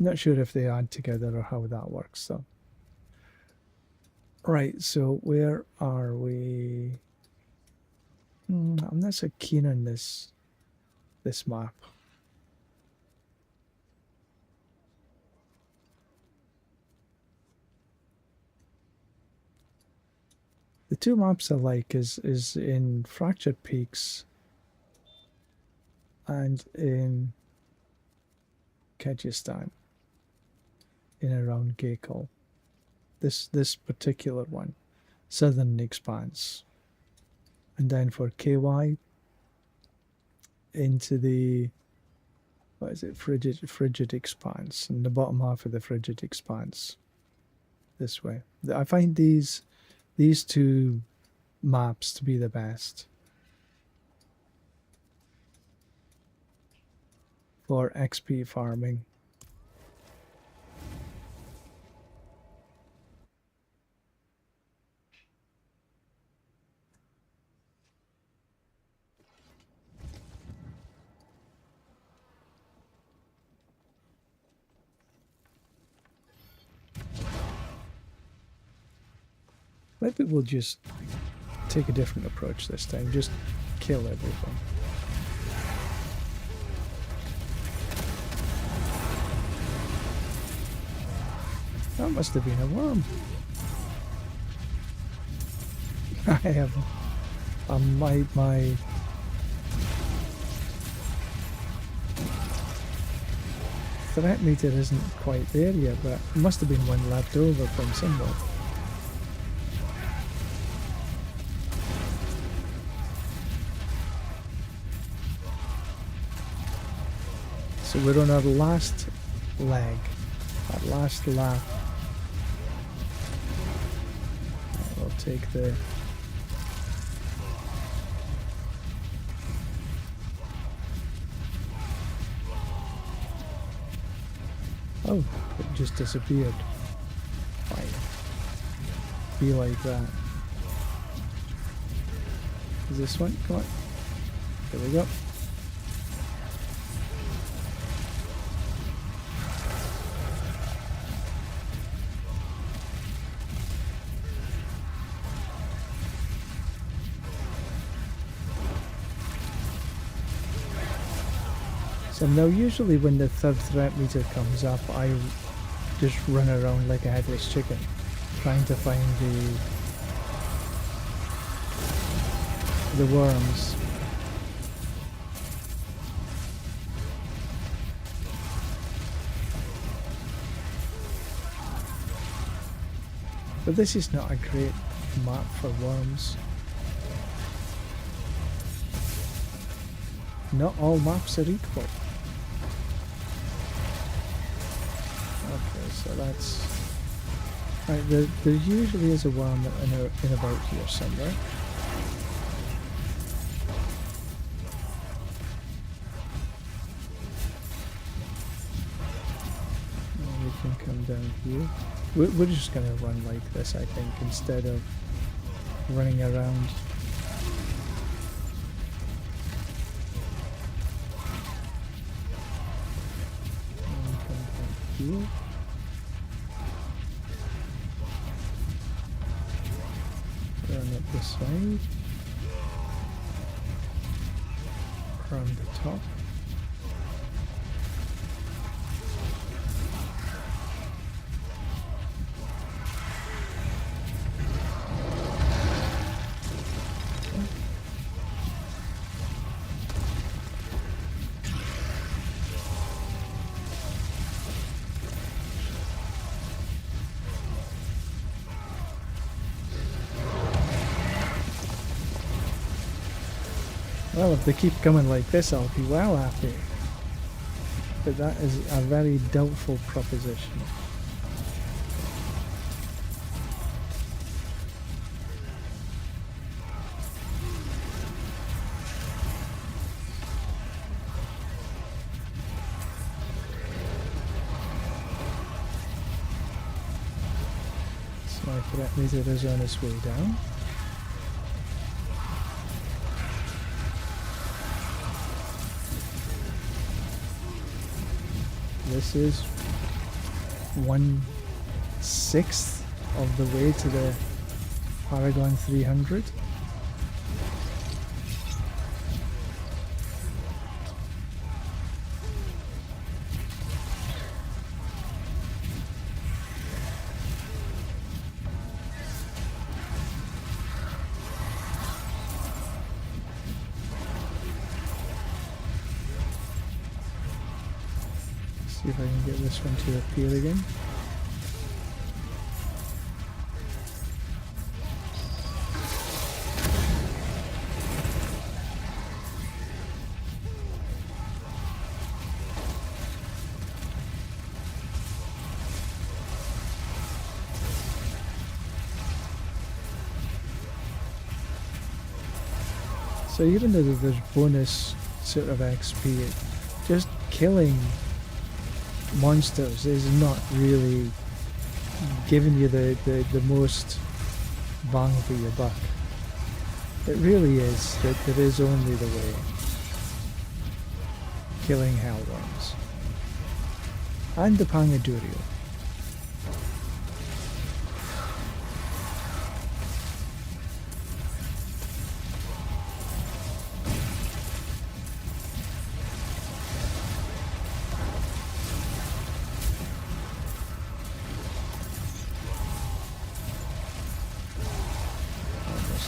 Not sure if they add together or how that works though. Right, so where are we? I'm not so keen on this map. The two maps I like is in Fractured Peaks and in Kyrgyzstan, in around Gaykal. This particular one, Southern Expanse, and then for KY into the frigid expanse, and the bottom half of the frigid expanse. This way, I find these two maps to be the best for XP farming. Maybe we'll just take a different approach this time. Just kill everything. That must have been a worm. I have my threat meter isn't quite there yet, but it must have been one left over from somewhere. So we're on our last leg, our last lap. We'll take the oh, it just disappeared. Fine. Be like that. Is this one? Come on. Here we go. So now usually when the third threat meter comes up, I just run around like a headless chicken, trying to find the worms. But this is not a great map for worms. Not all maps are equal. Okay, so that's right. There usually is a worm in about here somewhere. And we can come down here. We're just gonna run like this, I think, instead of running around. Here. Run up this side. Around the top. Well, if they keep coming like this, I'll be well happy. But that is a very doubtful proposition. Sniper meter is on its way down. This is 1/6 of the way to the Paragon 300. See if I can get this one to appear again. So even though there's bonus sort of XP, just killing monsters is not really giving you the most bang for your buck. It really is that there is only the way. Killing hellworms. And the Pangadurio.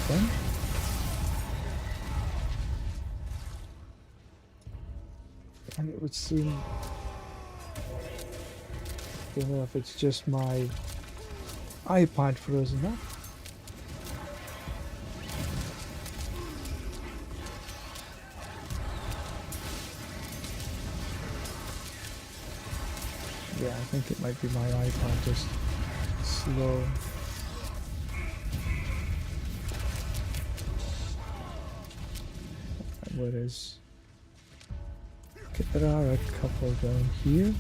Done. And it would seem, I don't know if it's just my iPad frozen up. Yeah, I think it might be my iPad just slow. Whereas, okay, there are a couple down here.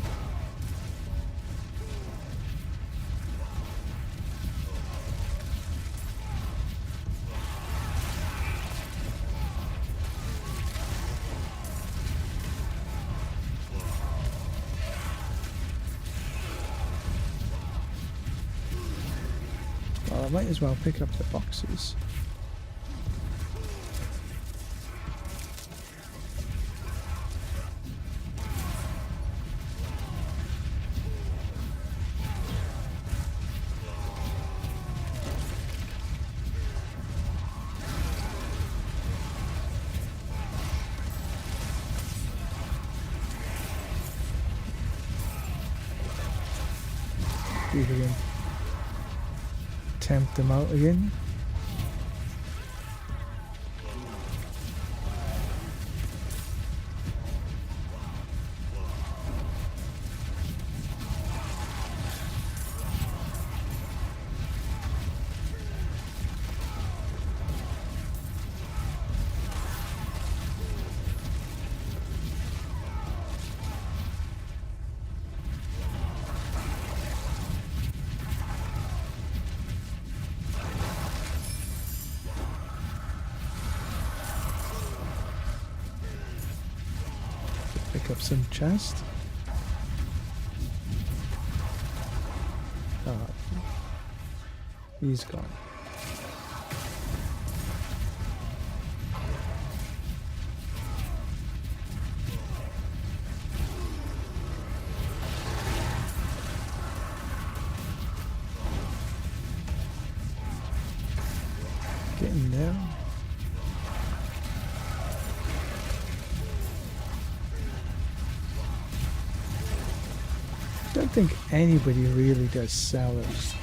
Well, I might as well pick up the boxes. See if we can tempt them out again. Pick up some chest. He's gone. Getting there. I don't think anybody really does sellers.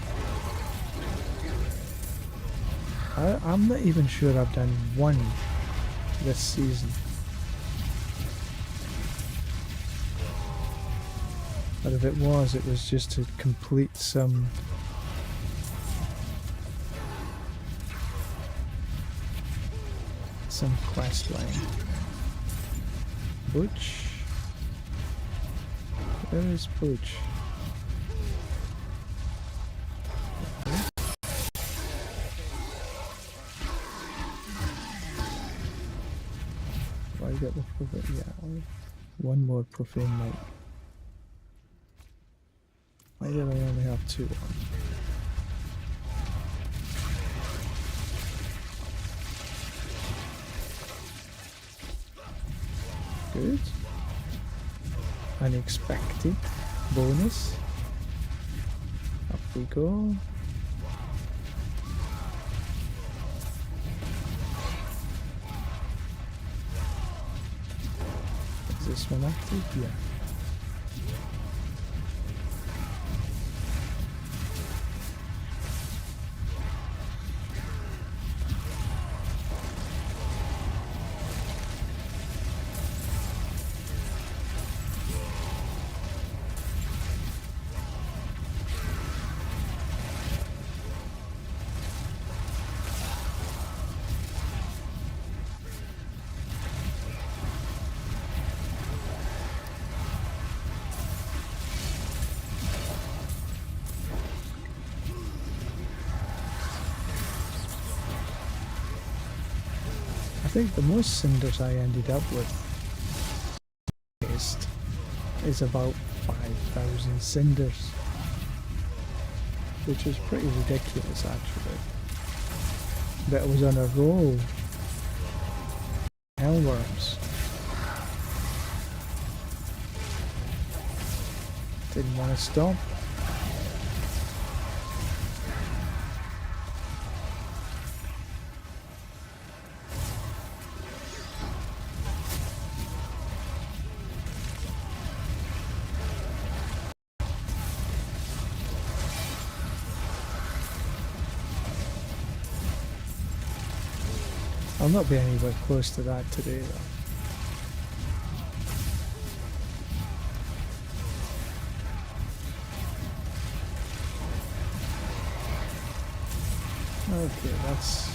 I'm not even sure I've done one this season. But if it was just to complete some quest line. Butch? Where is Butch? I got the profane, yeah. One more profane knight. Why did I only have 2 on? Good. Unexpected bonus. Up we go. Is this one active? Yeah. I think the most cinders I ended up with is about 5,000 cinders, which is pretty ridiculous actually. But it was on a roll. Hellworms. Didn't want to stop. I'll not be anywhere close to that today though. Okay, that's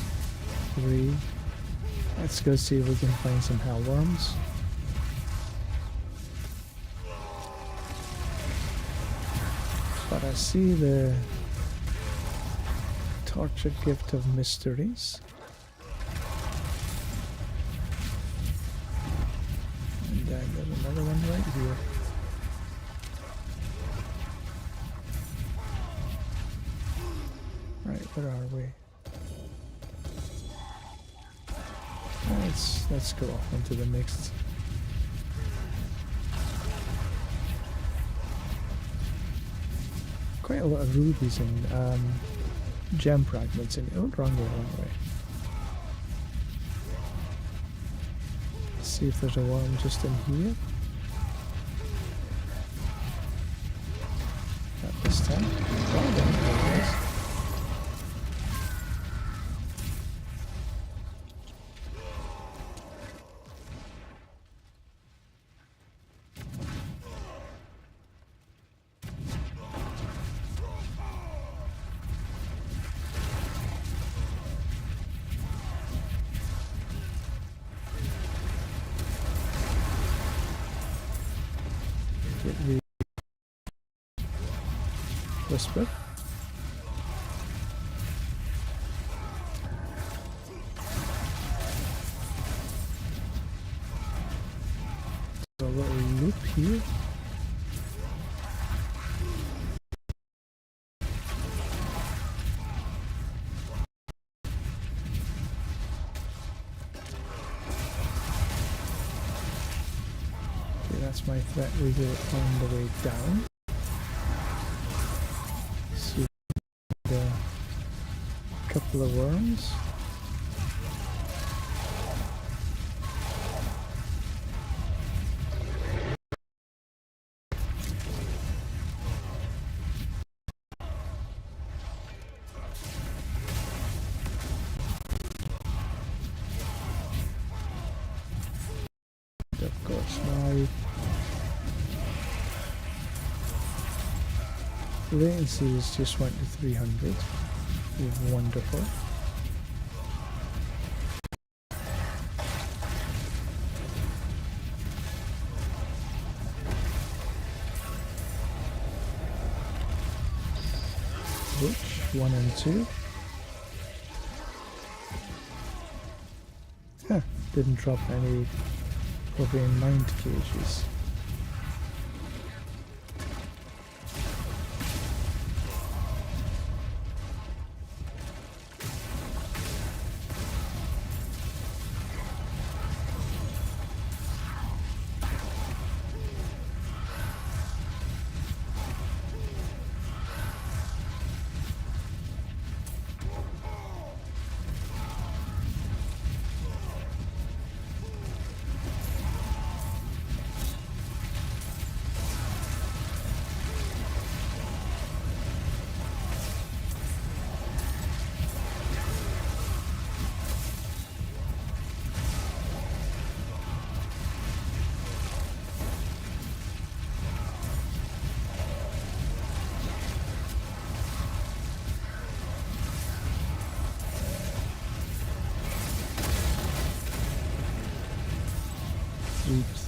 3. Let's go see if we can find some hellworms. But I see the tortured gift of mysteries. And then there's another one right here. Right, where are we? Let's go off into the next. Quite a lot of rubies and gem fragments in it. Oh, wrong way. Let's see if there's a worm just in here. Not this time. Oh, there it is. The whisper. A little loop here. That's my threat. We get it on the way down. See a couple of worms. Latency is just went to 300. Wonderful. Which 1 and 2? Huh, didn't drop any Provian mind cages.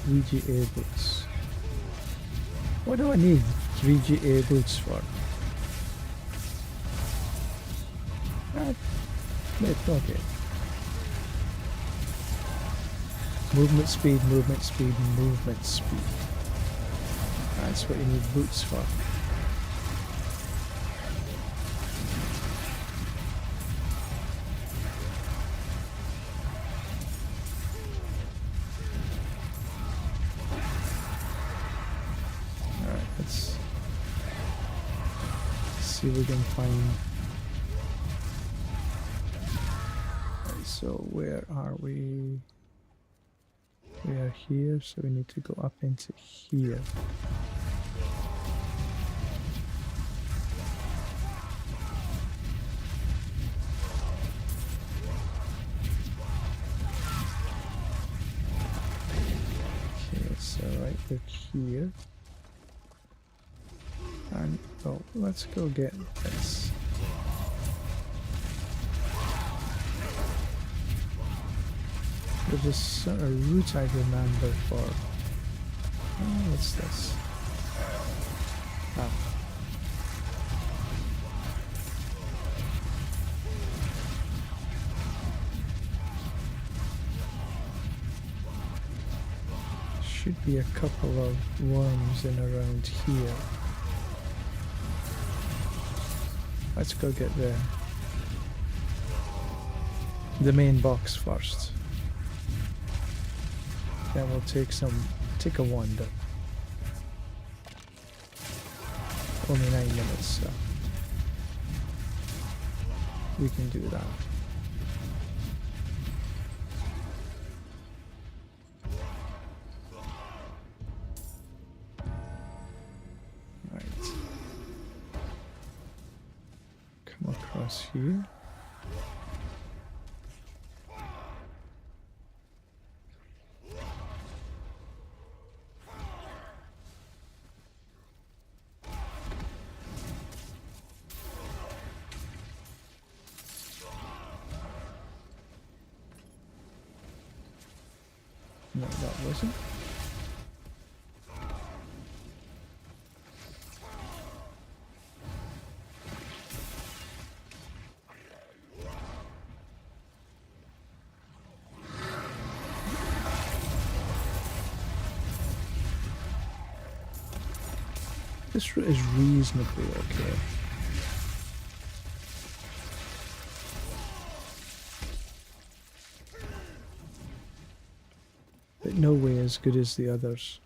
Three GA boots. What do I need 3 GA boots for? Wait, okay. Movement speed, movement speed, movement speed. That's what you need boots for. Let's see if we can find. Right, so where are we? We are here, so we need to go up into here. Okay, so right we're here. And oh, let's go get this. There's a sort of route I remember for. Oh, what's this? Ah. Should be a couple of worms in around here. Let's go get the main box first. Then we'll take a wander. Only 9 minutes, so we can do that. Right. Come across here. No, that wasn't. This route is reasonably okay. But no way as good as the others.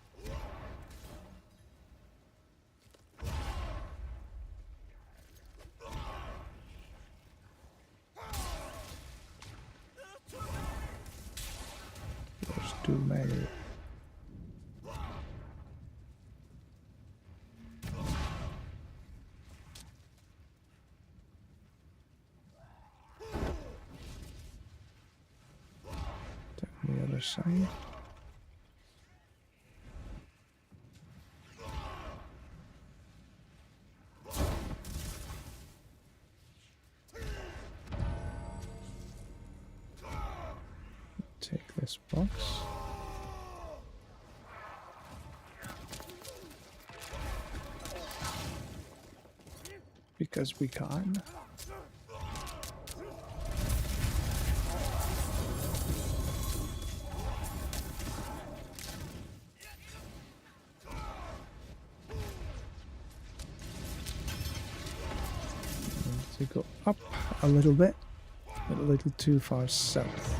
There's too many. Down the other side. take this box. Because we can. To go up a little bit, but a little too far south.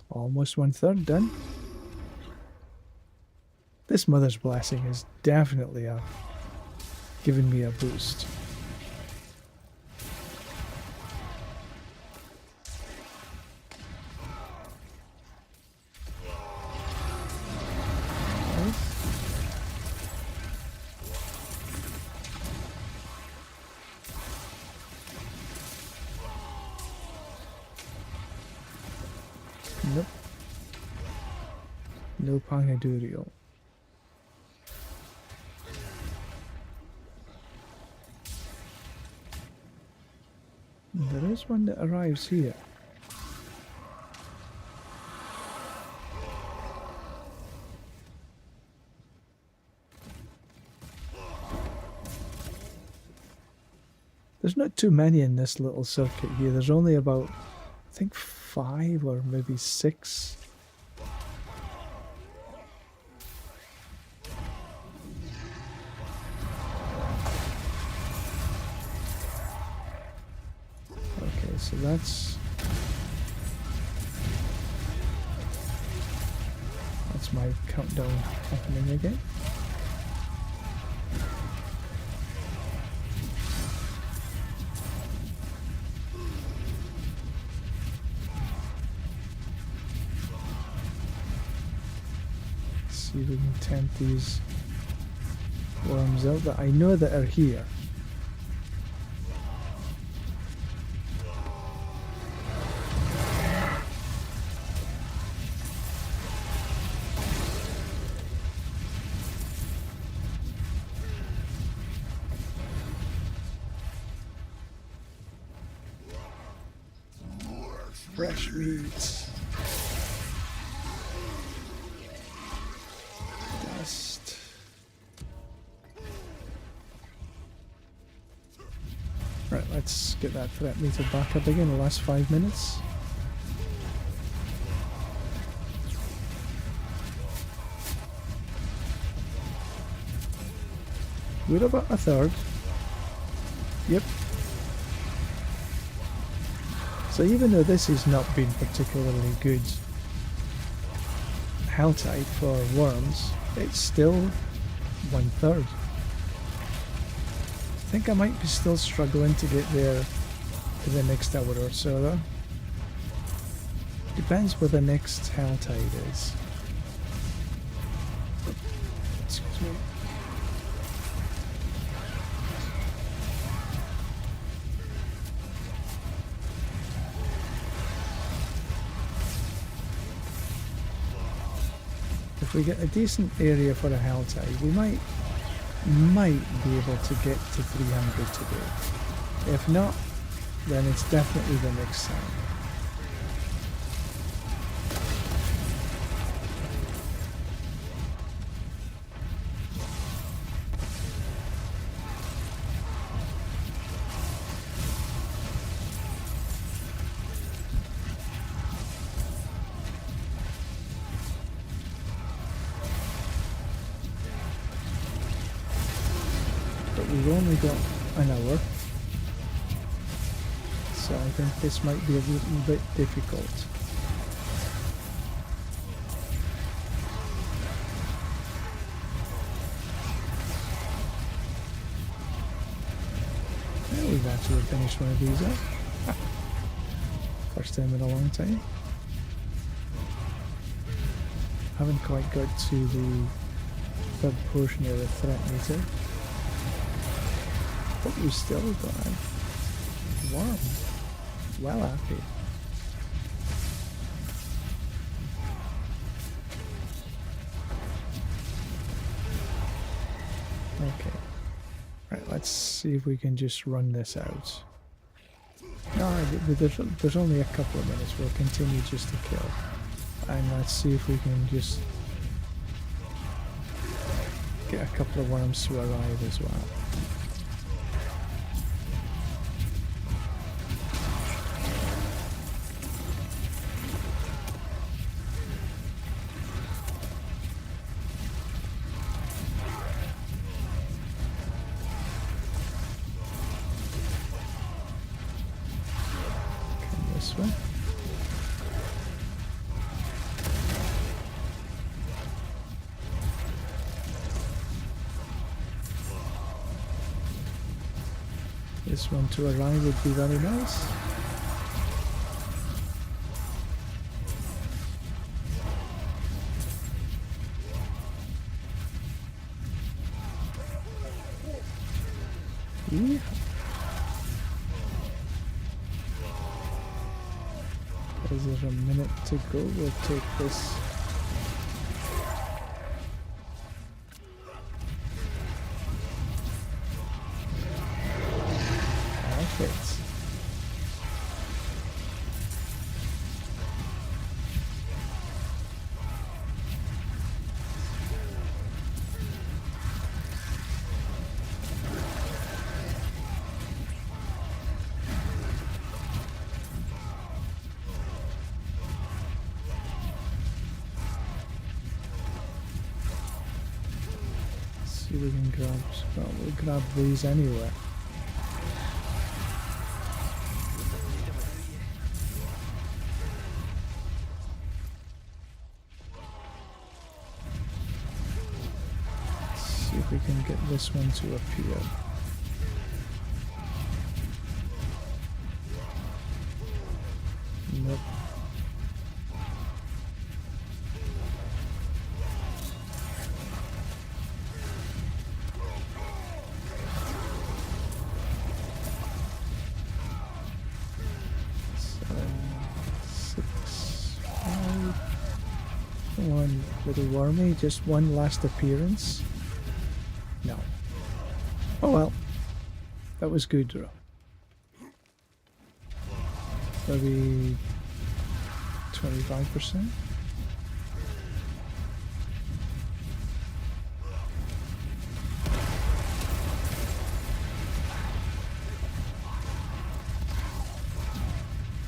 Almost 1/3 done. This Mother's Blessing is definitely giving me a boost. Nope. No Pangadurio. There is one that arrives here. There's not too many in this little circuit here. There's only about, I think, 5 or maybe 6. Okay, so that's my countdown happening again. See if we can tempt these worms out that I know that are here. Fresh meat. Dust. Right, let's get that threat meter back up again in the last 5 minutes. We're about 1/3. Yep. So even though this has not been particularly good Helltide for worms, it's still 1/3. I think I might be still struggling to get there to the next hour or so though. Depends where the next Helltide is. Excuse me. If we get a decent area for a Helltide, we might be able to get to 300 today. If not, then it's definitely the next time. We've only got an hour, so I think this might be a little bit difficult. Yeah, we've actually finished one of these up. First time in a long time. Haven't quite got to the third portion of the threat meter. But we still got one. Well happy. Let's see if we can just run this out. No, there's only a couple of minutes. We'll continue just to kill. And let's see if we can just get a couple of worms to arrive as well. Come this way. This one to arrive would be very nice. Yeah. Is there a minute to go? We'll take this. Perfect. See if we can grab. Well, we'll grab these anyway. See if we can get this one to appear. Nope. One little wormy, just one last appearance. No. Oh well. That was good, though. Maybe 25%?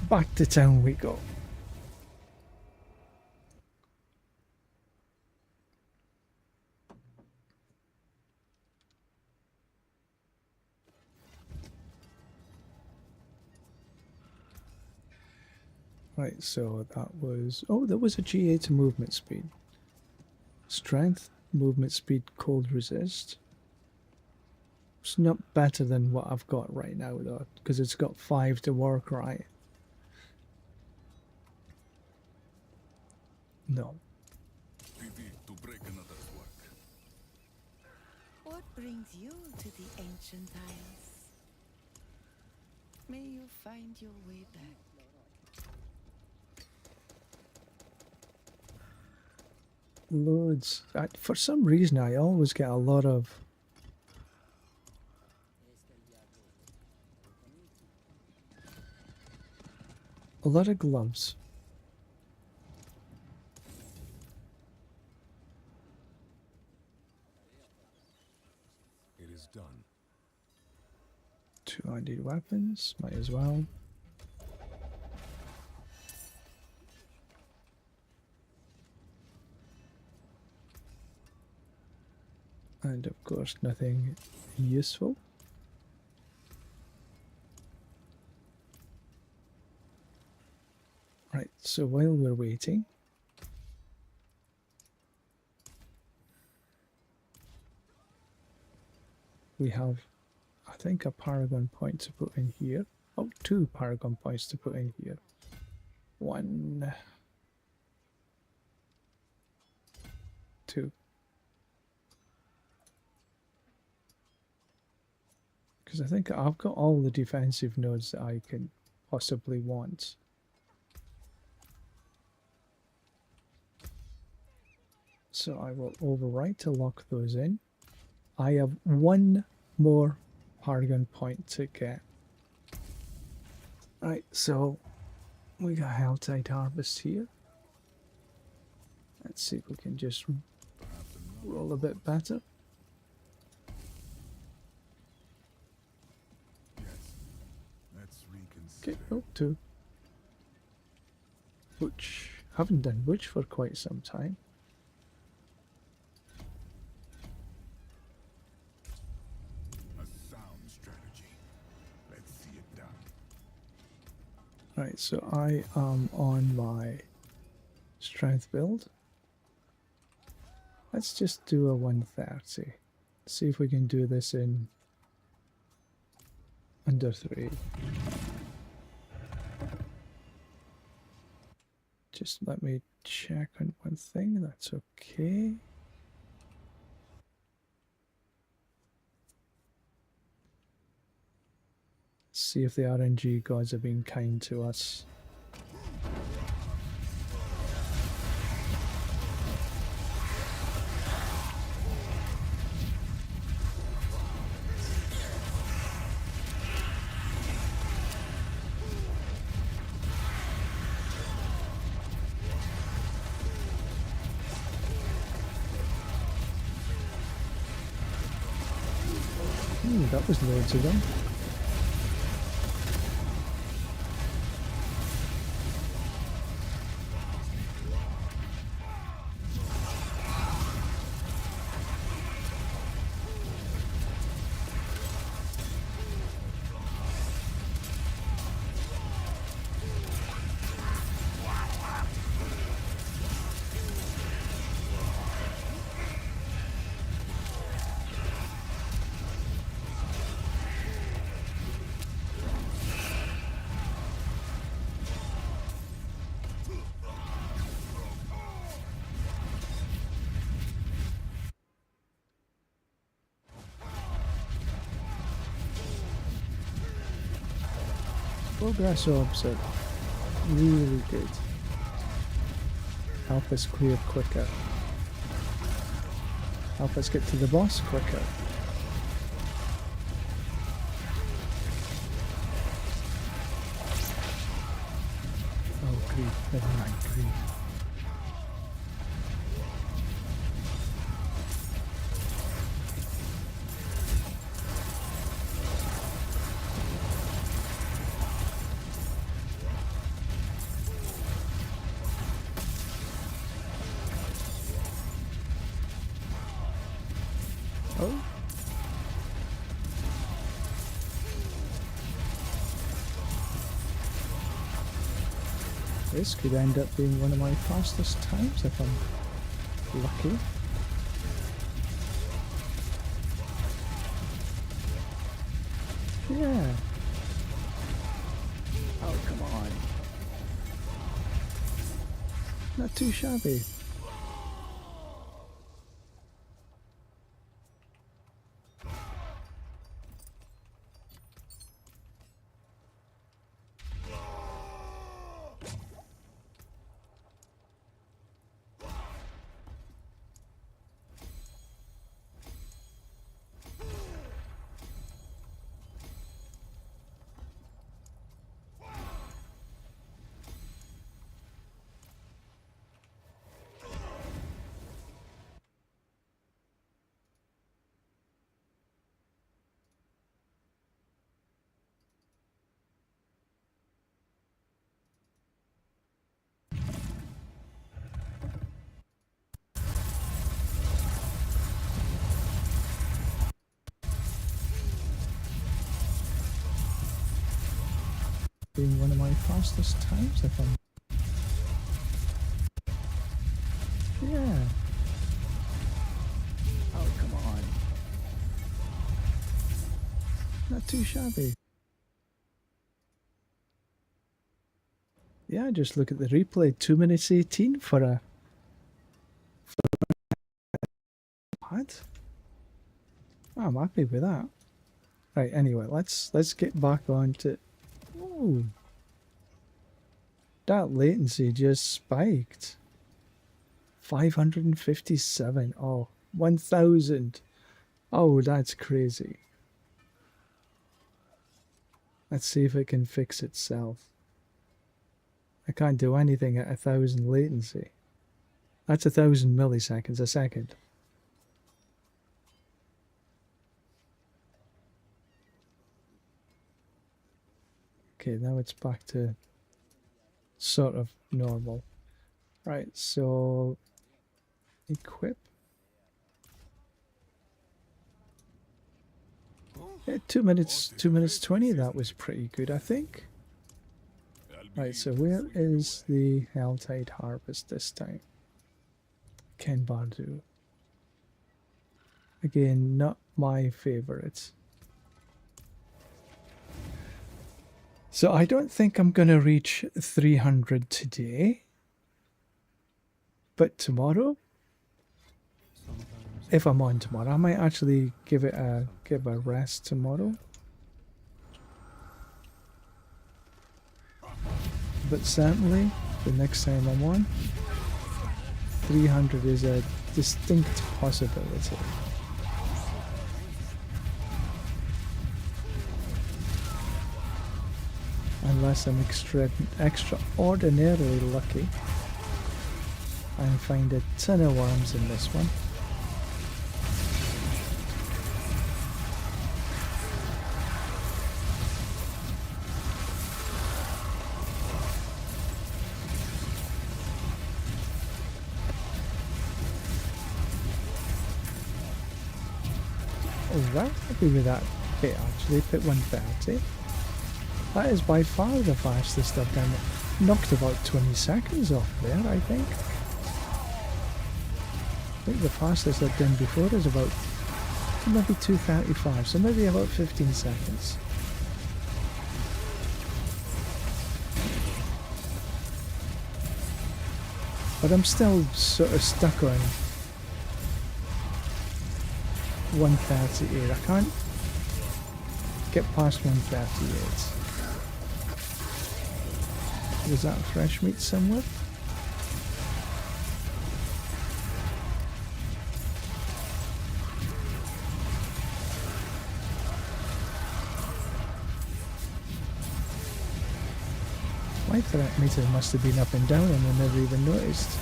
Back to town we go. Right, so that was... Oh, there was a GA to movement speed. Strength, movement speed, cold resist. It's not better than what I've got right now, though, because it's got 5 to work, right? No. PV to break another's work. What brings you to the ancient isles? May you find your way back. Loads. For some reason, I always get a lot of... A lot of gloves. It is done. 2-handed weapons, might as well. And of course, nothing useful. Right, so while we're waiting, we have, I think, a Paragon point to put in here. Oh, 2 Paragon points to put in here. 1, 2. Because I think I've got all the defensive nodes that I can possibly want. So I will overwrite to lock those in. I have 1 more Paragon point to get. Right, so we got Helltide Harvest here. Let's see if we can just roll a bit better. Yes. Let's Okay, reconsider. oh, two. Butch. Haven't done Butch for quite some time. A sound strategy. Let's see it done. Right, so I am on my strength build. Let's just do a 130. See if we can do this in under 3. Just let me check on one thing. That's okay. See if the RNG gods have been kind to us. Ooh, that was loads of them. Progress orbs are really good. Help us clear quicker. Help us get to the boss quicker. Oh, grief. Never mind, grief. Oh. This could end up being one of my fastest times if I'm lucky. Yeah. Oh, come on. Not too shabby. Being one of my fastest times if I'm... Yeah. Oh, come on. Not too shabby. Yeah, just look at the replay. 2 minutes 18 for a... What? Oh, I'm happy with that. Right, anyway, let's get back on to... Ooh. That latency just spiked. 557. Oh, 1000. Oh, that's crazy. Let's see if it can fix itself. I can't do anything at 1,000 latency. That's 1,000 milliseconds a second. Okay, now it's back to sort of normal. Right, so equip. Yeah, 2 minutes 20, that was pretty good, I think. Right, so where is the Helltide Harvest this time? Ken Bardu. Again, not my favorite. So I don't think I'm going to reach 300 today. But tomorrow, if I'm on tomorrow, I might actually give a rest tomorrow. But certainly, the next time I'm on, 300 is a distinct possibility. Unless I'm extraordinarily lucky and find a ton of worms in this one. Oh, well, happy with that bit actually, bit 130. That is by far the fastest I've done it. Knocked about 20 seconds off there, I think. I think the fastest I've done before is about maybe 2:35, so maybe about 15 seconds. But I'm still sort of stuck on 138. I can't get past 138. Was that fresh meat somewhere? My threat meter must have been up and down and I never even noticed.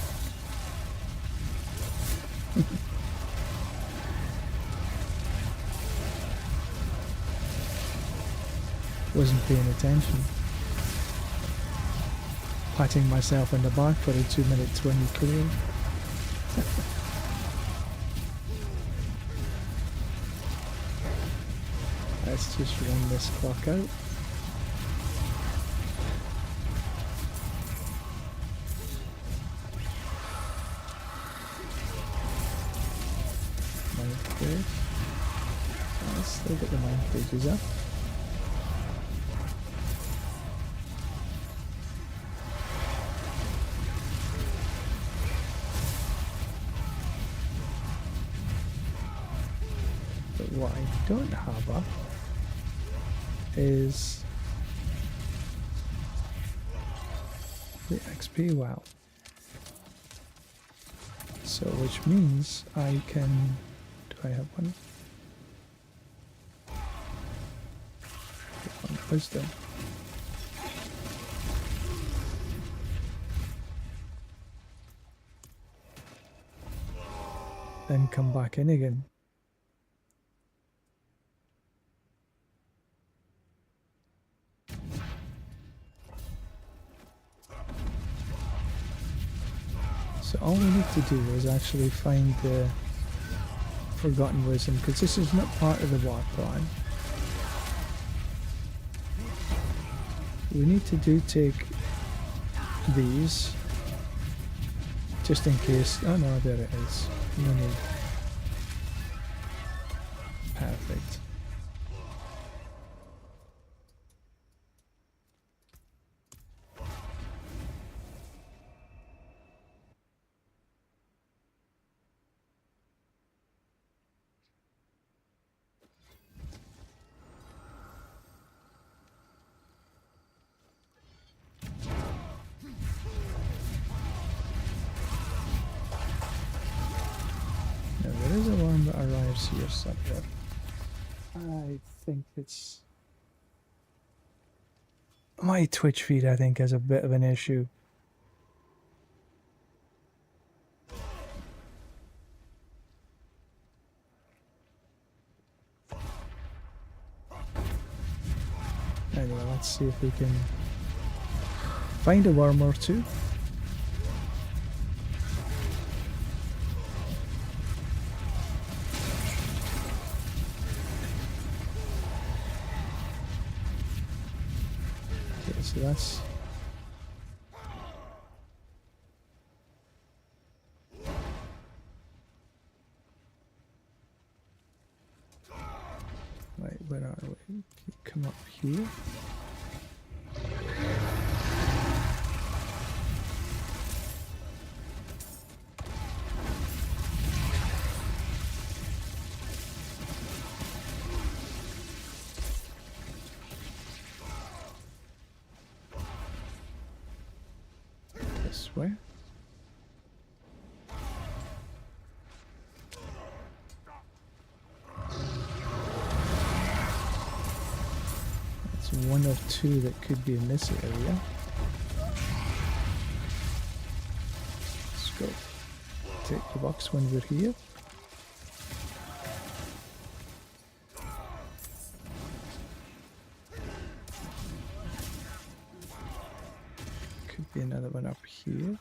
Wasn't paying attention. Patting myself on the back for a 2-minute 20 clear. Let's just run this clock out. Mind page. Let's still get the mind pages up. What I don't have up is the XP well. So which means I can, do I have one? One wisdom. Then come back in again. So all we need to do is actually find the Forgotten Wisdom, because this is not part of the war plan. We need to take these, just in case. Oh no, there it is. No need. Perfect. There is a worm that arrives here somewhere. I think it's My Twitch feed, I think, has a bit of an issue. Anyway, let's see if we can find a worm or two. Okay, so that's... Right, where are we? Come up here. This way. That's one of two that could be in this area. Let's go. Take the box when we're here. Could be another one up here.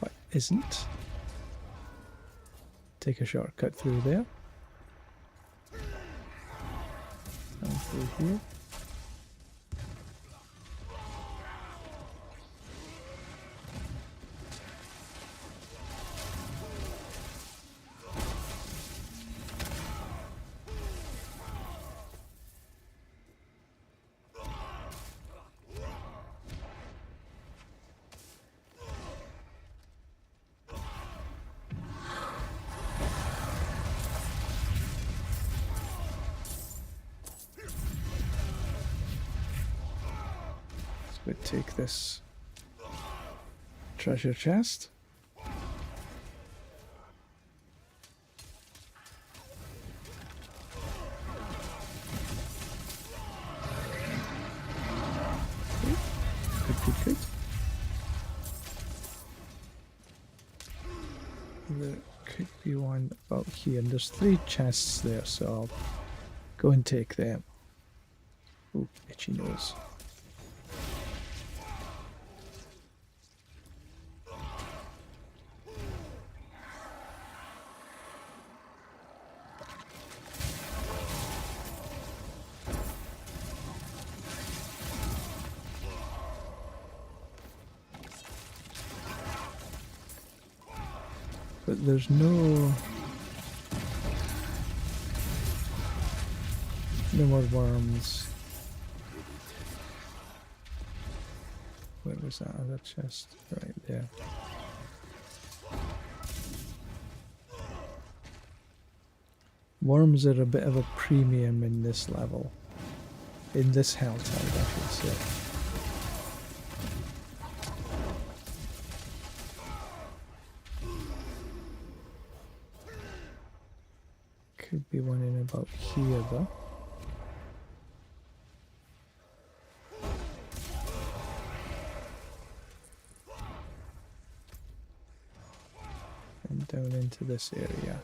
But isn't. Take a shortcut through there. And through here. We take this treasure chest. Good. There could be one about here. And there's 3 chests there, so I'll go and take them. Ooh, itchy nose. But there's no more worms. Where was that other chest? Right there. Worms are a bit of a premium in this level. In this hell type, I should say. Could be one in about here though. And down into this area.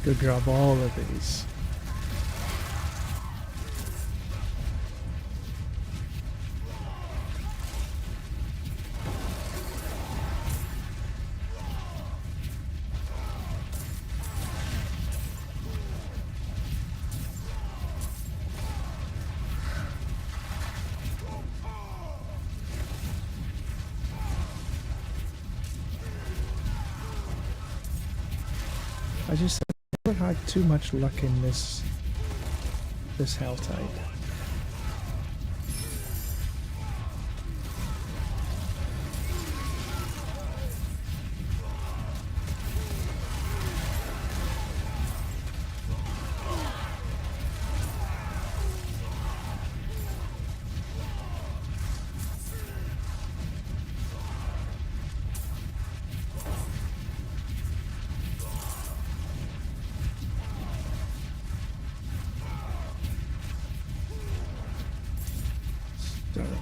Go grab all of these. I just never had too much luck in this hell tide.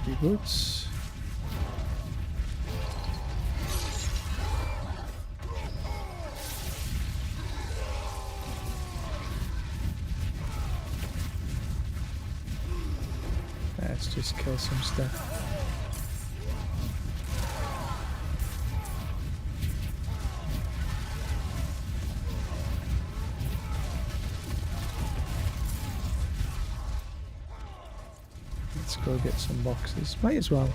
Heavy boots. Let's just kill some stuff. Let's go get some boxes. Might as well.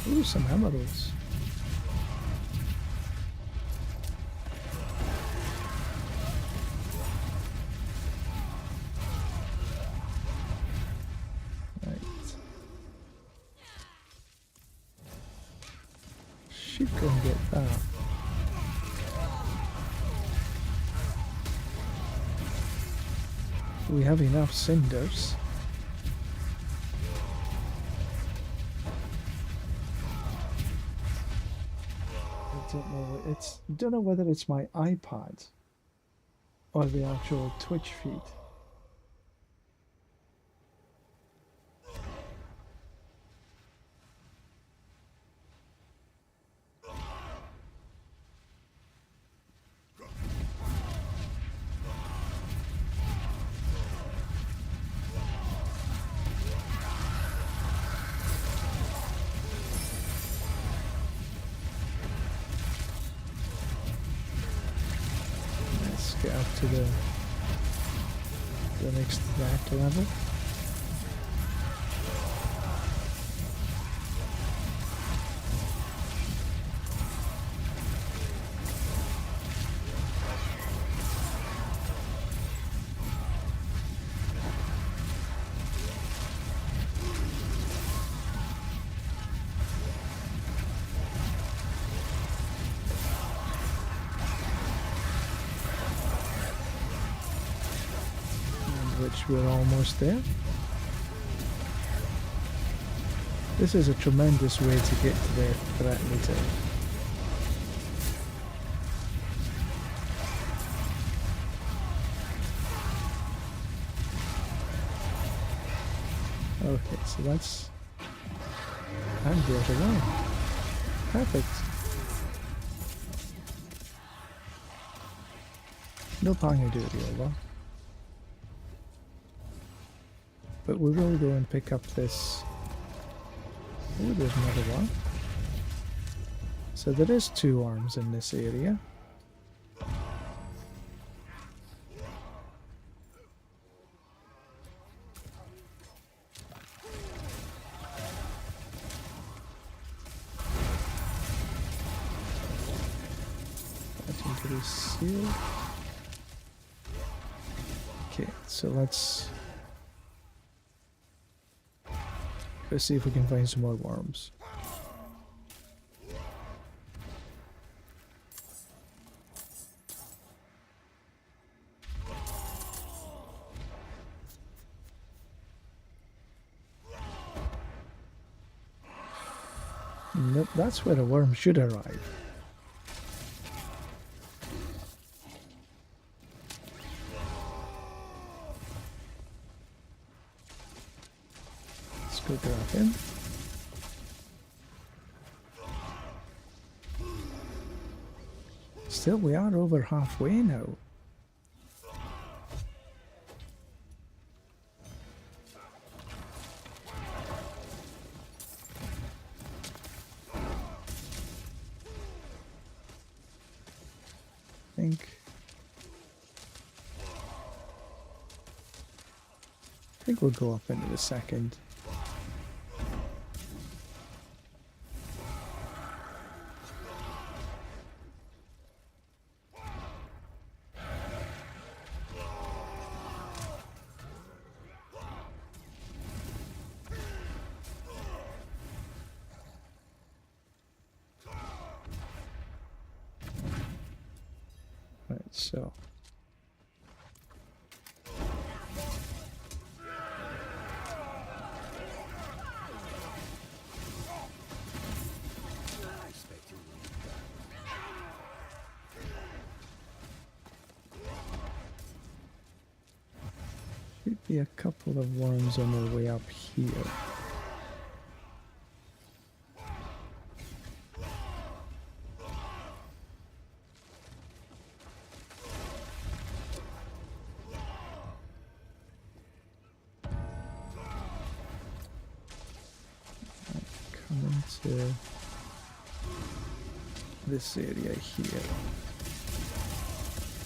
Ooh, some emeralds. Right. Should go and get that. We have enough cinders. Don't know whether it's my iPad or the actual Twitch feed. Get up to the next rack level. Which we're almost there. This is a tremendous way to get to the threat meter. Okay, so that's... and brought along. Perfect. No pang duty over. But we will go and pick up this. Oh, there's another one. So there is 2 arms in this area. That into this seal. Okay, so let's see if we can find some more worms. Nope, that's where a worm should arrive. Go grab him. Still, we are over halfway now. I think we'll go up into the second. So Should be a couple of worms on their way up here. Come into this area here.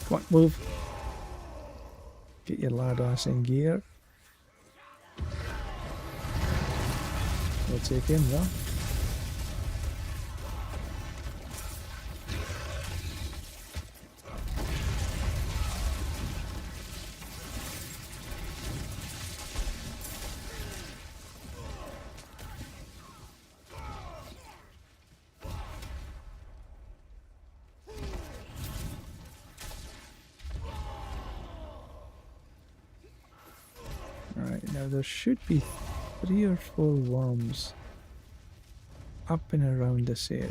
Come on, move. Get your lad ass in gear. We'll take him though. Alright, now there should be 3 or 4 worms up and around this area.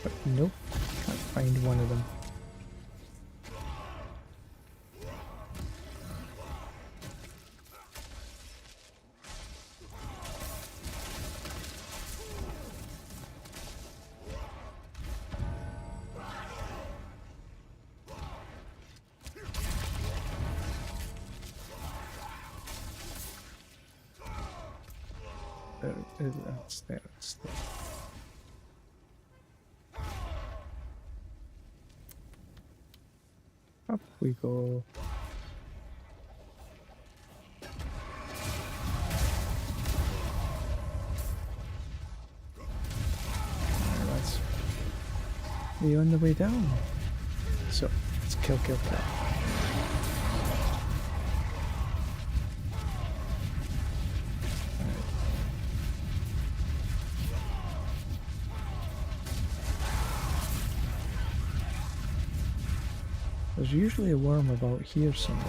But nope, can't find one of them. It's there, it's there. Up we go. That's me on the way down. So let's kill. There's usually a worm about here somewhere.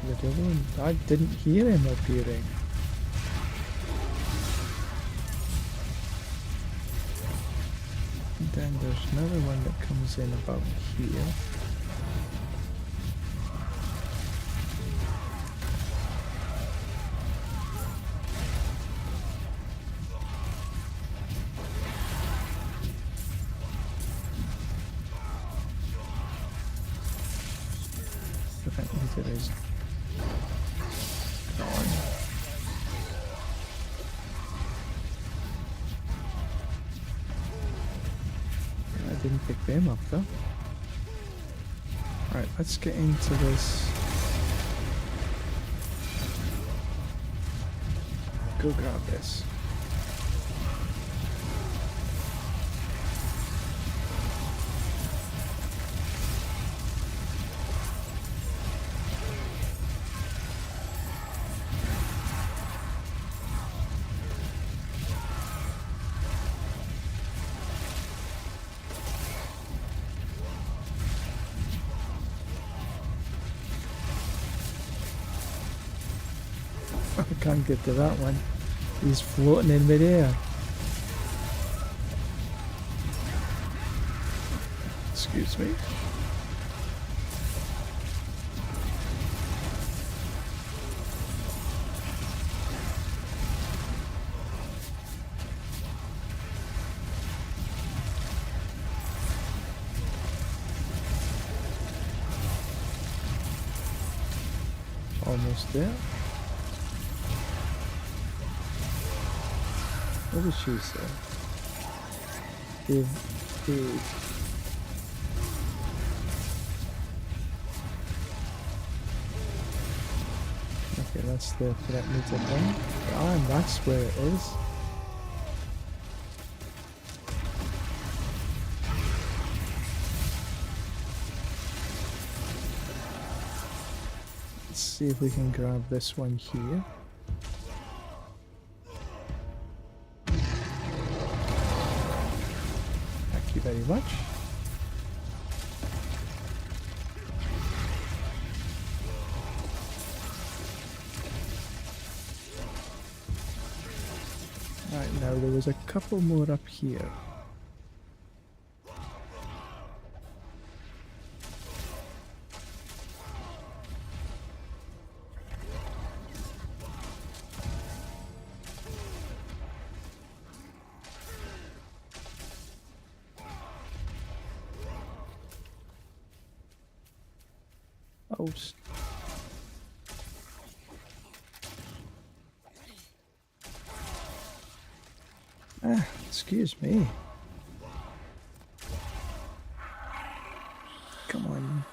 The other one, I didn't hear him appearing. And then there's another one that comes in about here. It is gone. I didn't pick them up though. Alright, let's get into this. Go grab this. I can't get to that one. He's floating in midair. Excuse me. Almost there. What did she say? Give. Okay, that's the threat meter thing. Ah, and that's where it is. Let's see if we can grab this one here. Thank you very much. Right, now there was a couple more up here. Oh, excuse me. Come on.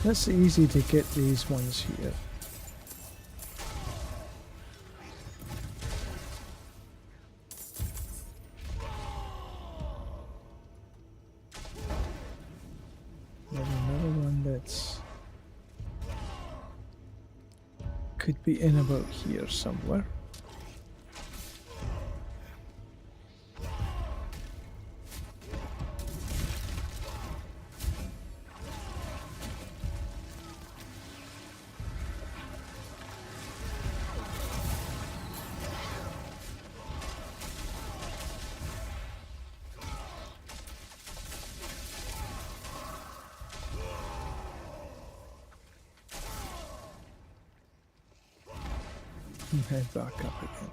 That's easy to get these ones here. There's another one that's could be in about here somewhere. And head back up again.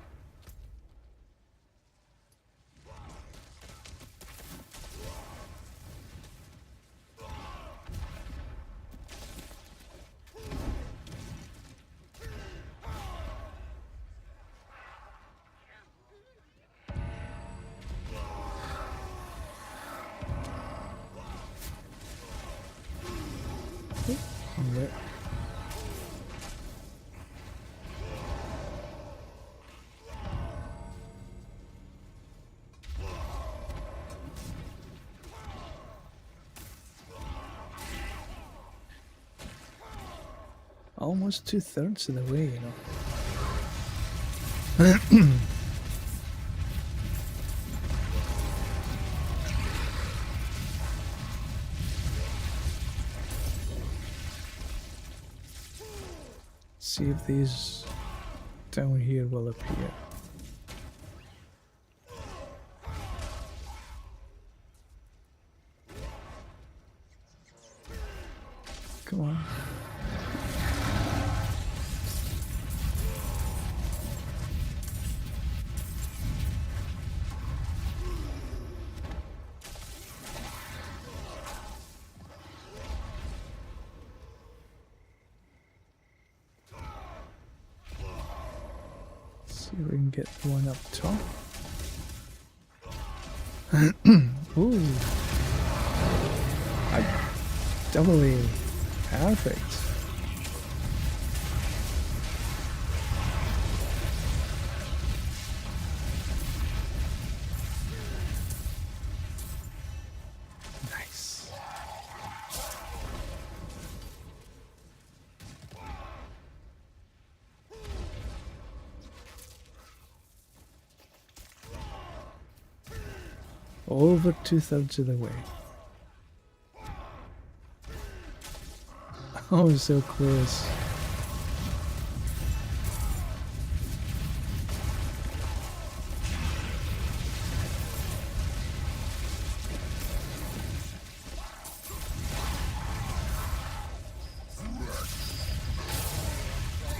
And there. Almost 2/3 of the way, you know. See if these down here will appear. Come on. See if we can get the one up top. Ooh. Doubly perfect. Nice. Over 2/3 of the way. Oh, so close.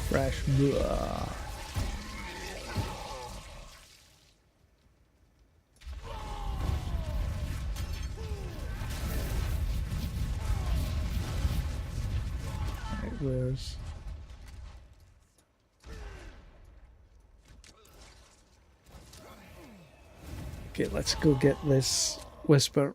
Fresh. Blah. Right, where's... Okay, let's go get this whisper.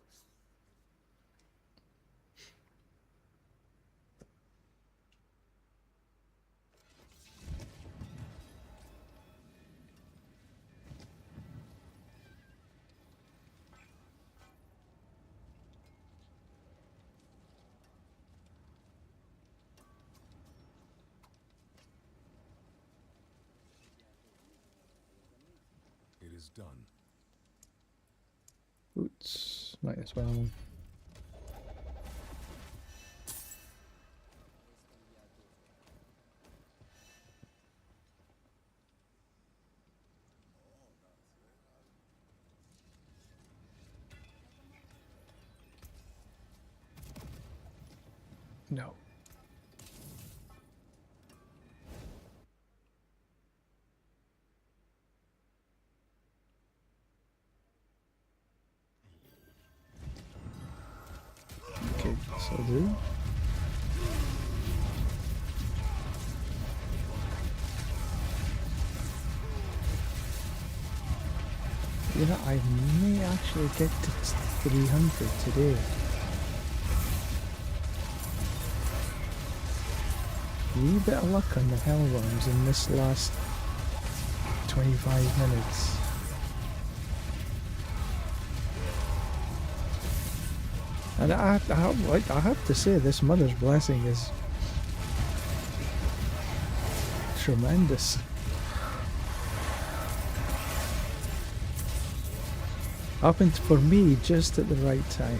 It is done. Boots, might as well. No. Okay, so do. You know, I may actually get to 300 today. Wee bit of luck on the hellworms in this last 25 minutes. And I have to say, this Mother's Blessing is tremendous. Happened for me just at the right time.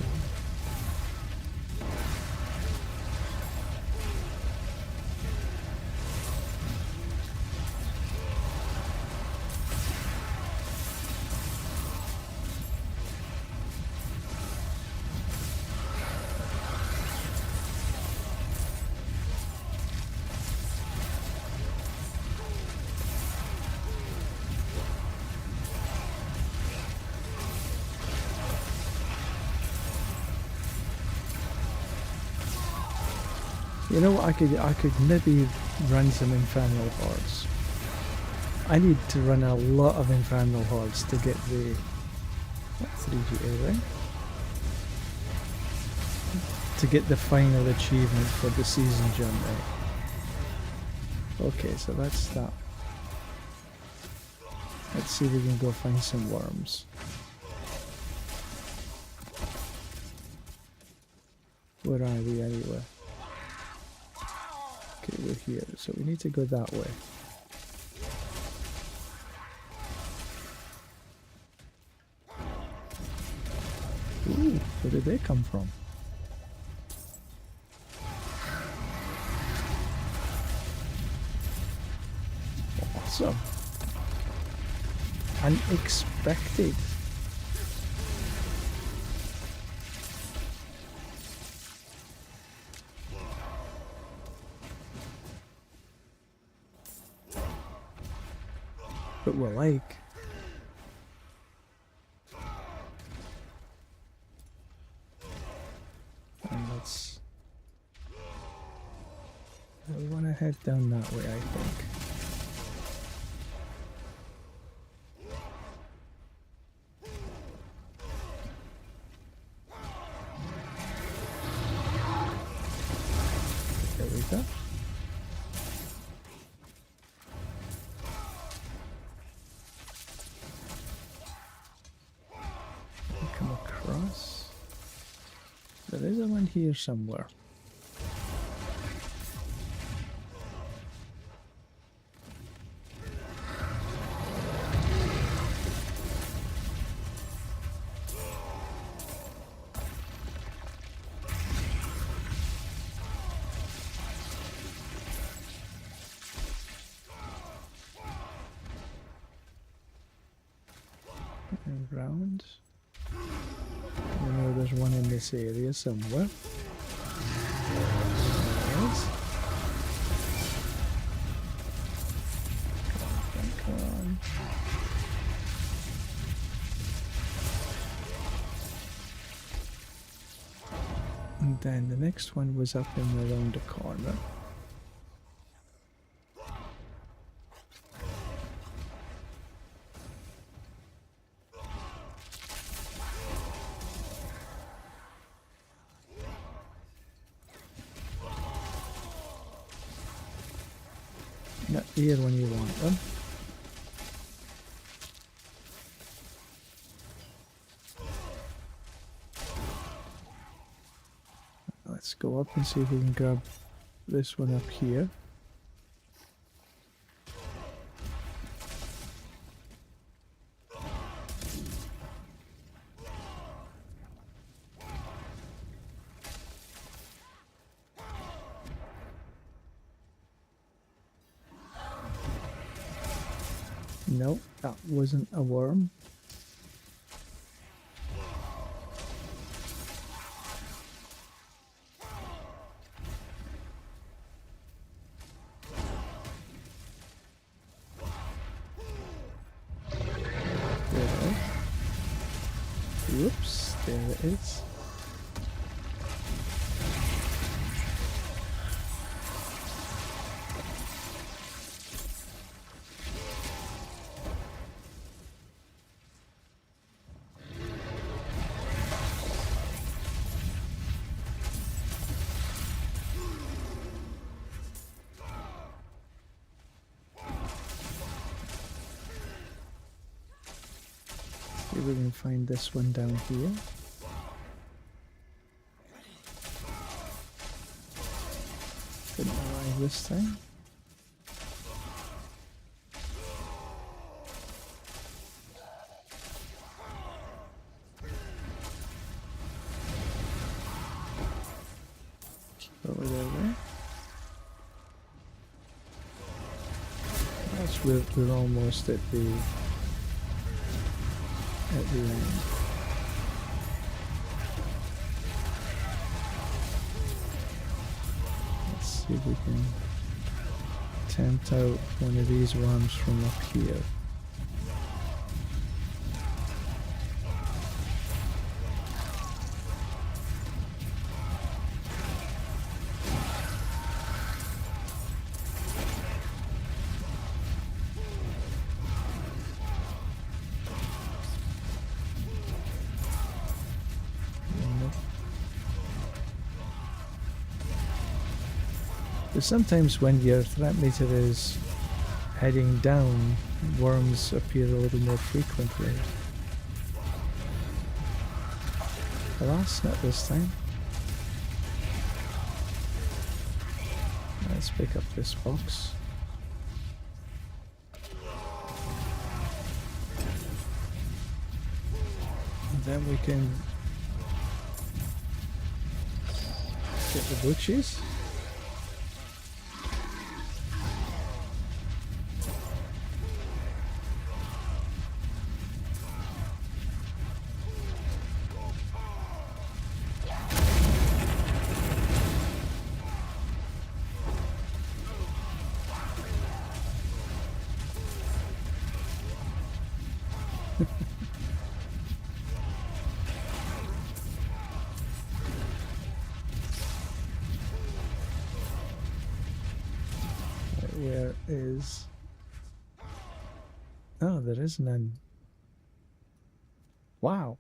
You know what, I could maybe run some Infernal Hordes. I need to run a lot of Infernal Hordes to get the 3GA, right? To get the final achievement for the season jump, right? Okay, so that's that. Let's see if we can go find some worms. Where are we anyway? Okay, we're here, so we need to go that way. Ooh, where did they come from? Awesome. Unexpected. But we're like... And let's... We want to head down that way, I think. There we go. Come across. There is one here somewhere. And round. I know there's one in this area somewhere. There it is. And then the next one was up and around the corner. Not here when you want them. Let's go up and see if we can grab this one up here. Nope, that wasn't a worm. There it is. Whoops, there it is. See if we can find this one down here. Didn't arrive this time. Keep over there. That's we're almost at the end. Let's see if we can tempt out one of these worms from up here. But sometimes when your threat meter is heading down, worms appear a little more frequently. Alas, not this time. Let's pick up this box. And then we can get the butchies. Where is... Oh, there is none. Wow.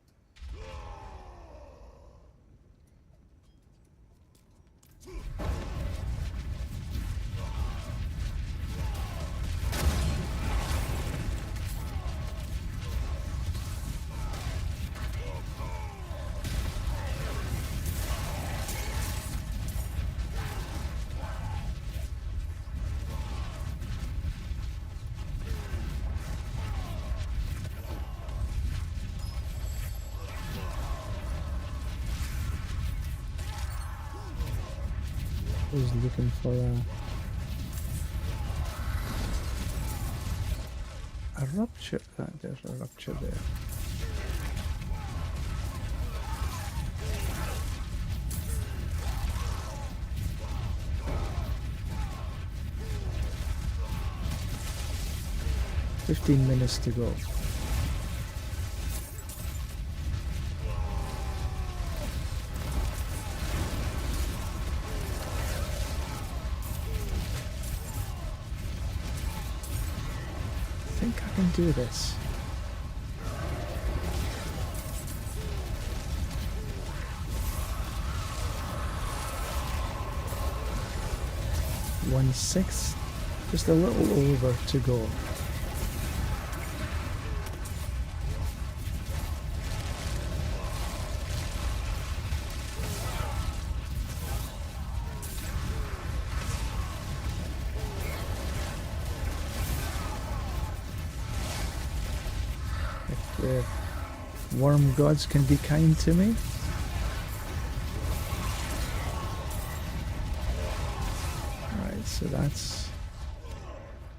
Was looking for a rupture. There's a rupture there. "15 minutes to go." think I can do this. One-sixth, just a little over to go. If the worm gods can be kind to me. Alright, so that's...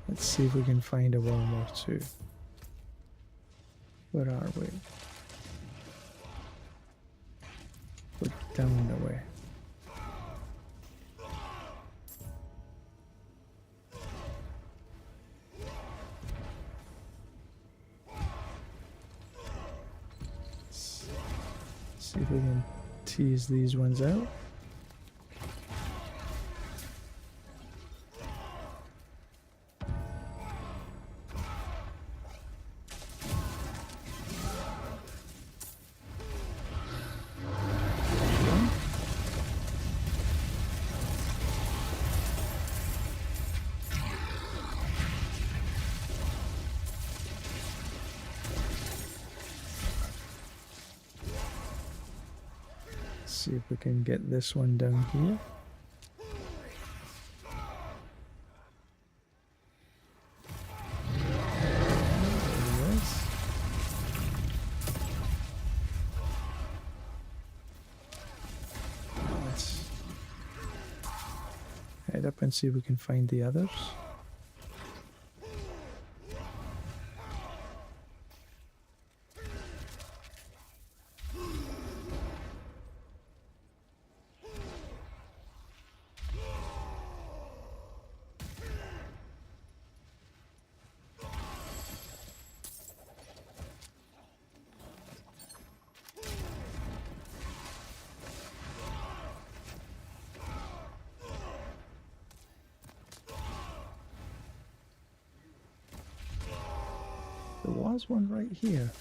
Let's see if we can find a worm or two. Where are we? We're down the way. See if we can tease these ones out. See if we can get this one down here. There he is. Let's head up and see if we can find the others. There was one right here.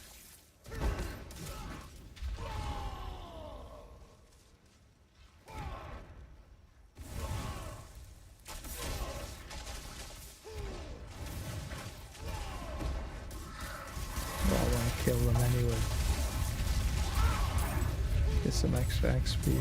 Well, I want to kill them anyway. Get some extra XP.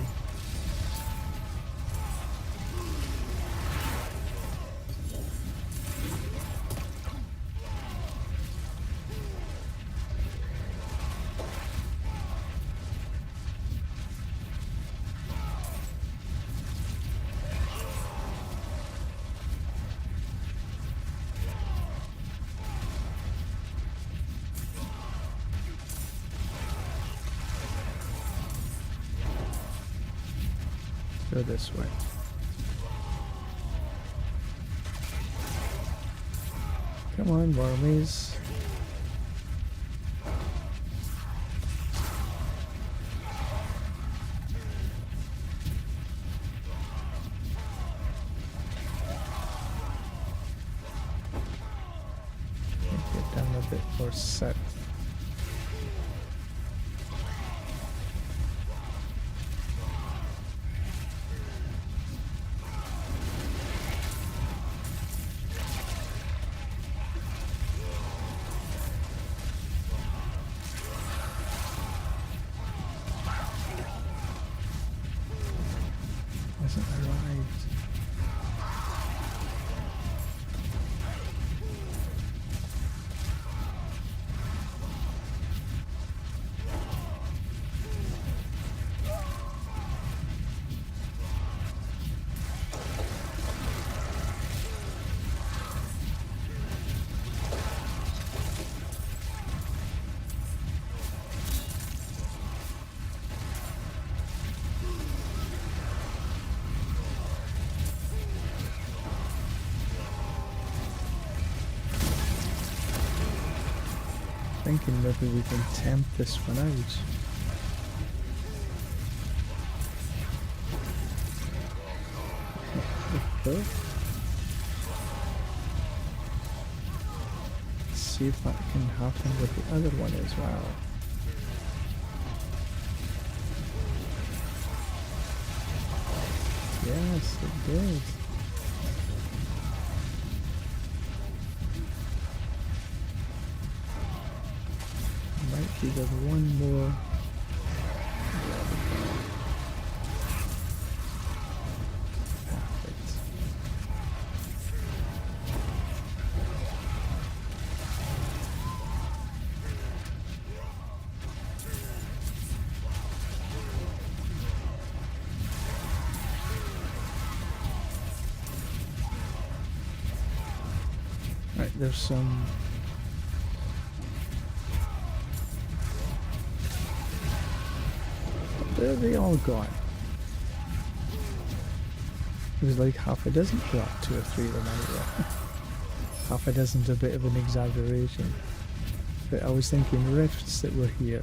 Go this way. Come on, wormies. Get down a bit more south. Hasn't arrived. Thinking maybe we can tempt this one out. Let's see see if that can happen with the other one as well. Yes, it did. Might be the one more. Perfect. Right, there's some. Where are they all gone? It was like half a dozen, well, 2 or 3 of them anyway. Half a dozen's a bit of an exaggeration. But I was thinking rifts that were here.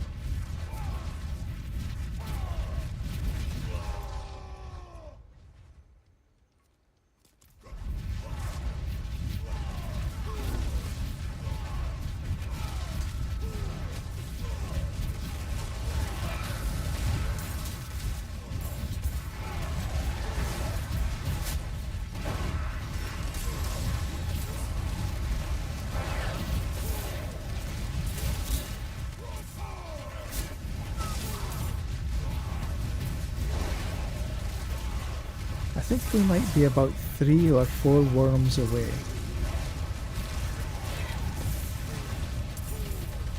I think we might be about 3 or 4 worms away.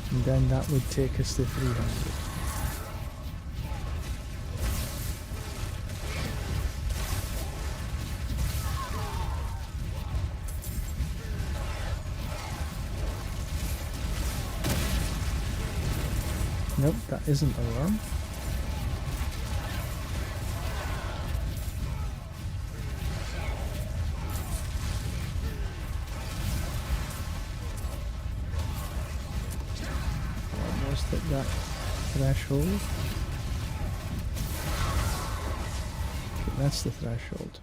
And then that would take us to 300. Nope, that isn't a worm. Almost at that threshold. Okay, that's the threshold.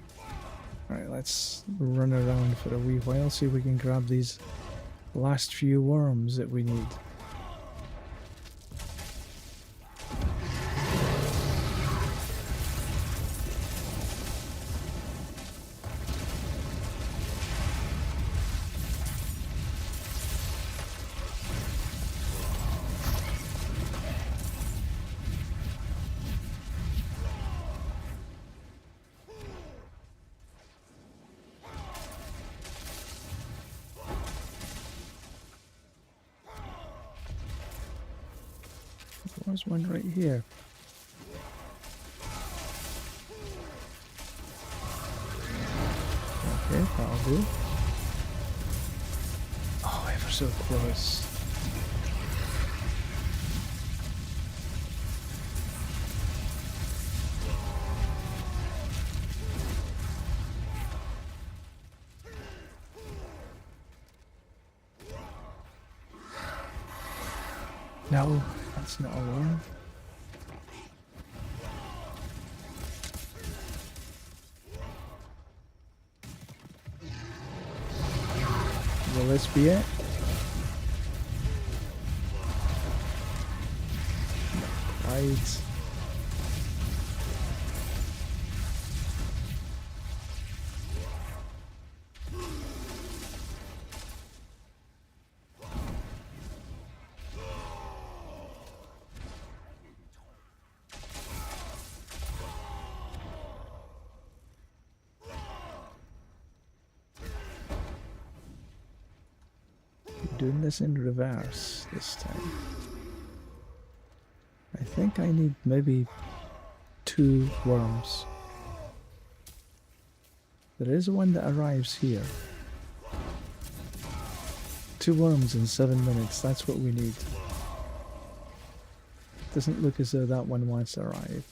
Alright, let's run around for a wee while, see if we can grab these last few worms that we need. There's one right here. Okay, that'll do. Oh, ever so close. No, that's not a worm. Will this be it? Right. Doing this in reverse this time. I think I need maybe 2 worms. There is one that arrives here. 2 worms in 7 minutes, that's what we need. Doesn't look as though that one wants to arrive.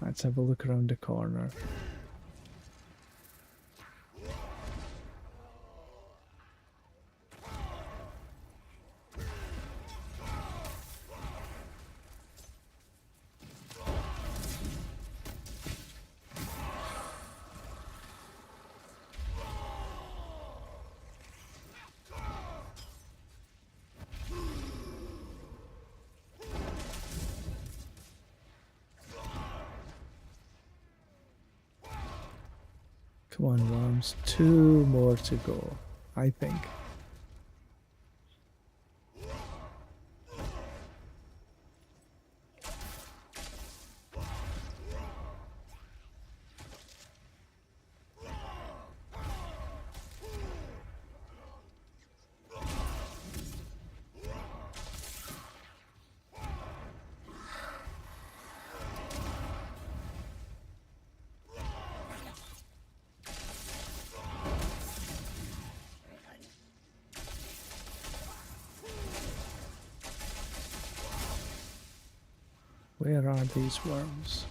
Let's have a look around the corner. Come on, worms. 2 more to go, I think. Where are these worms?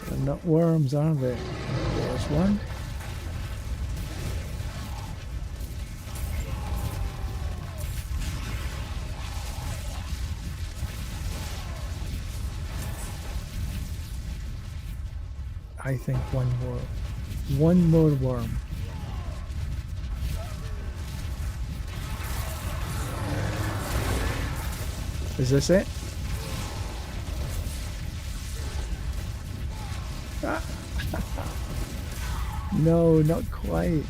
They're not worms, are they? There's one. I think one more. One more worm. Is this it? Ah. No, not quite.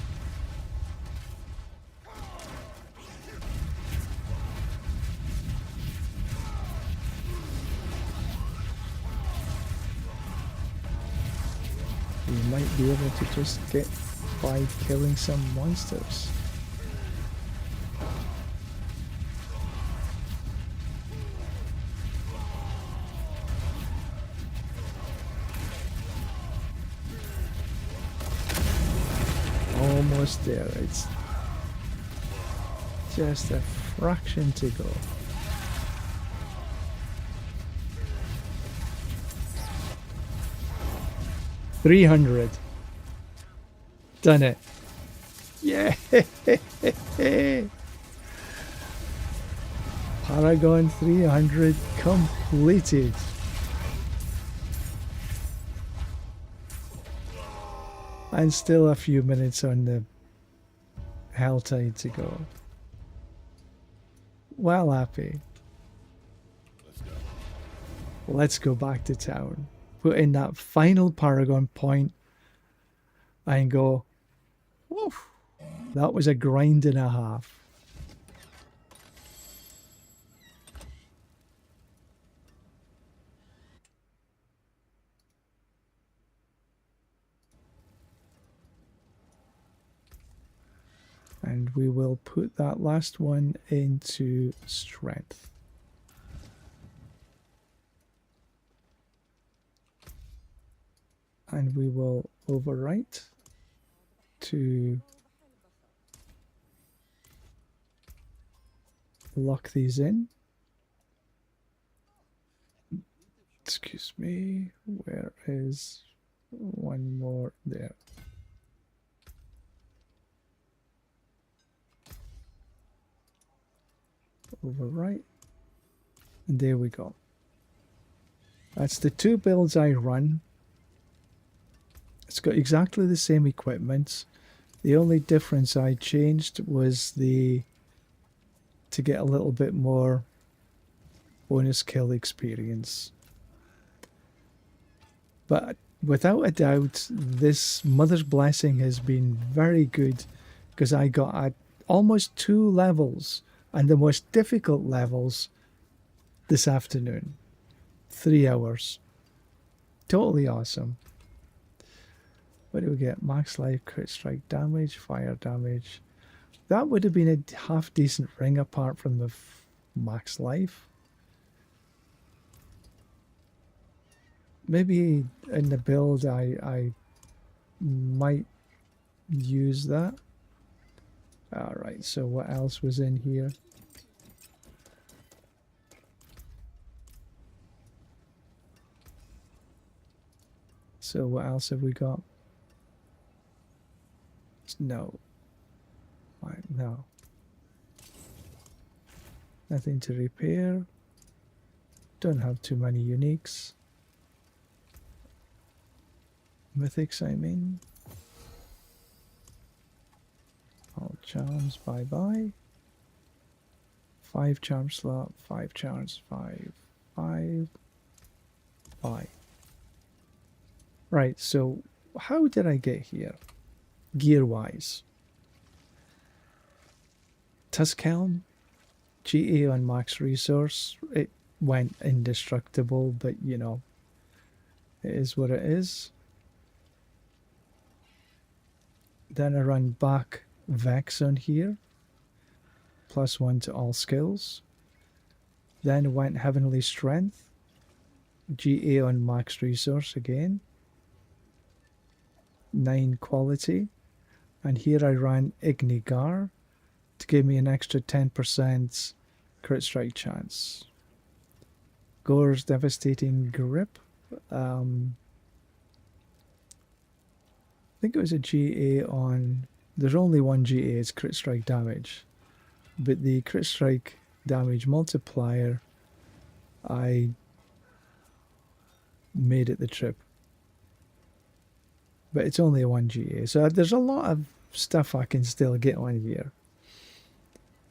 We might be able to just get by killing some monsters. Almost there. It's just a fraction to go. $300. Done it. Yeah. Paragon 300 completed. And still a few minutes on the hell tide to go. Well happy. Let's go back to town. Put in that final Paragon point and go, woof, that was a grind and a half. And we will put that last one into strength. And we will overwrite to lock these in. Excuse me, where is one more there? Overwrite. And there we go. That's the 2 builds I run. It's got exactly the same equipment. The only difference I changed was to get a little bit more bonus kill experience. But without a doubt, this Mother's Blessing has been very good because I got at almost 2 levels and the most difficult levels this afternoon. 3 hours. Totally awesome. What do we get? Max life, crit strike damage, fire damage. That would have been a half decent ring apart from the max life. Maybe in the build I might use that. Alright, so what else was in here? So what else have we got? No. No. Nothing to repair. Don't have too many uniques. Mythics, I mean. I'll Charms, bye bye. 5 charm slot, 5 charms, 5, 5, bye. Right, so how did I get here? Gear wise. Tuskhelm, GA on max resource. It went indestructible, but you know, it is what it is. Then I run back Vex on here. +1 to all skills. Then went Heavenly Strength. GA on max resource again. 9 quality. And here I ran Ignigar to give me an extra 10% crit strike chance. Gore's Devastating Grip. I think it was a GA on... There's only one GA, it's crit strike damage. But the crit strike damage multiplier, I made it the trip. But it's only a 1 GA, so there's a lot of stuff I can still get on here.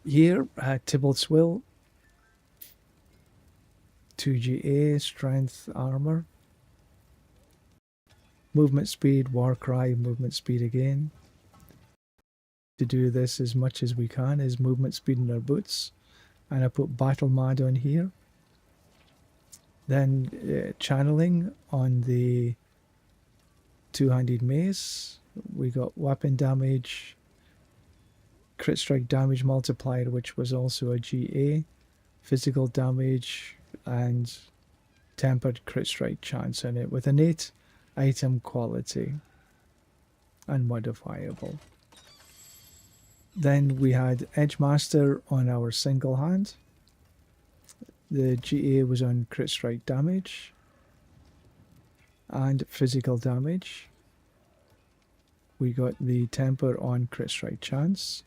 Here, Tybalt's Will, 2 GA, Strength, Armor. Movement Speed, Warcry, Movement Speed again. To do this as much as we can is Movement Speed in our boots. And I put Battle Mad on here. Then Channeling on the two-handed mace. We got Weapon Damage, Crit Strike Damage Multiplier, which was also a GA, Physical Damage, and Tempered Crit Strike Chance on it with an 8 item quality and modifiable. Then we had Edgemaster on our single hand. The GA was on Crit Strike Damage and Physical Damage. We got the Temper on Crit Strike Chance.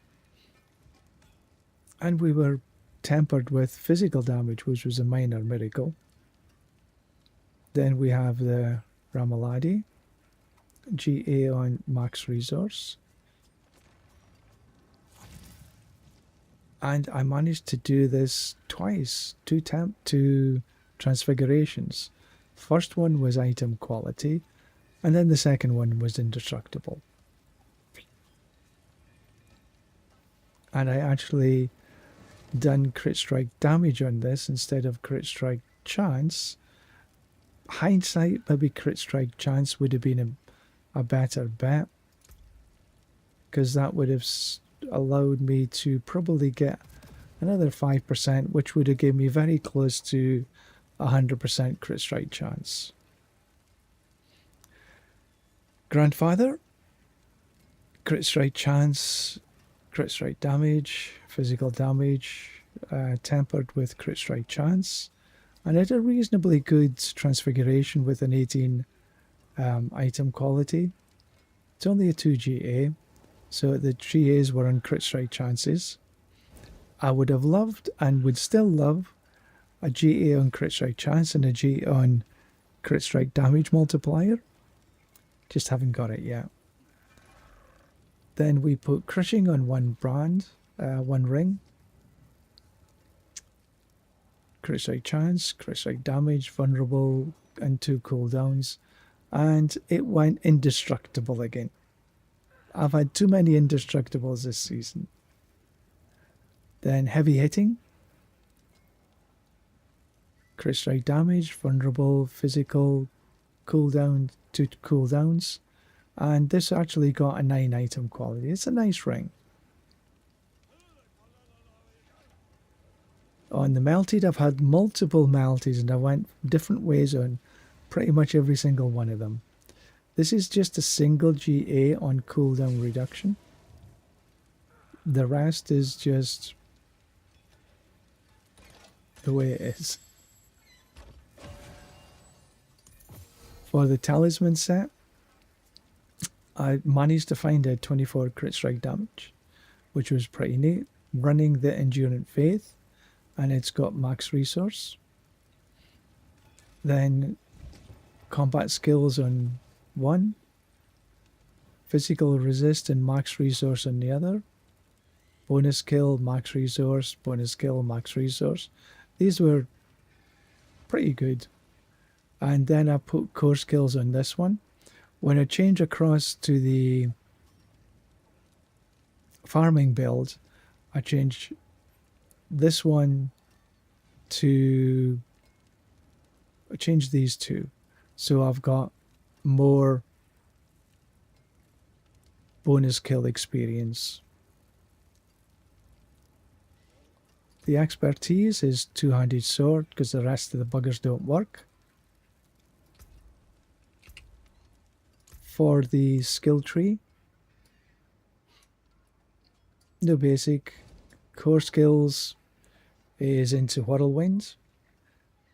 And we were tempered with Physical Damage, which was a minor miracle. Then we have the Ramaladi, GA on Max Resource. And I managed to do this twice, two transfigurations. First one was item quality, and then the second one was indestructible. And I actually done crit strike damage on this instead of crit strike chance. Hindsight, maybe crit strike chance would have been a better bet, because that would have allowed me to probably get another 5%, which would have given me very close to 100% crit strike chance. Grandfather, crit strike chance, crit strike damage, physical damage, tempered with crit strike chance, and it had a reasonably good transfiguration with an 18 item quality. It's only a 2 GA, so the GAs were on crit strike chances. I would have loved and would still love a GA on crit strike chance and a GA on crit strike damage multiplier. Just haven't got it yet. Then we put crushing on one brand, one ring. Crit strike chance, crit strike damage, vulnerable, and 2 cooldowns. And it went indestructible again. I've had too many indestructibles this season. Then heavy hitting. Crit strike damage, vulnerable, physical, cooldown, 2 cooldowns. And this actually got a 9 item quality. It's a nice ring. On the melted, I've had multiple melties and I went different ways on pretty much every single one of them. This is just a single GA on cooldown reduction. The rest is just the way it is. For the talisman set, I managed to find a 24 crit strike damage, which was pretty neat. Running the Endurant Faith, and it's got max resource. Then combat skills on one, physical resist and max resource on the other. bonus skill, max resource, bonus skill, max resource. These were pretty good. And then I put core skills on this one. When I change across to the farming build, I change this one to change these two. So I've got more bonus kill experience. The expertise is two-handed sword because the rest of the buggers don't work. For the skill tree, the basic core skills is into whirlwind.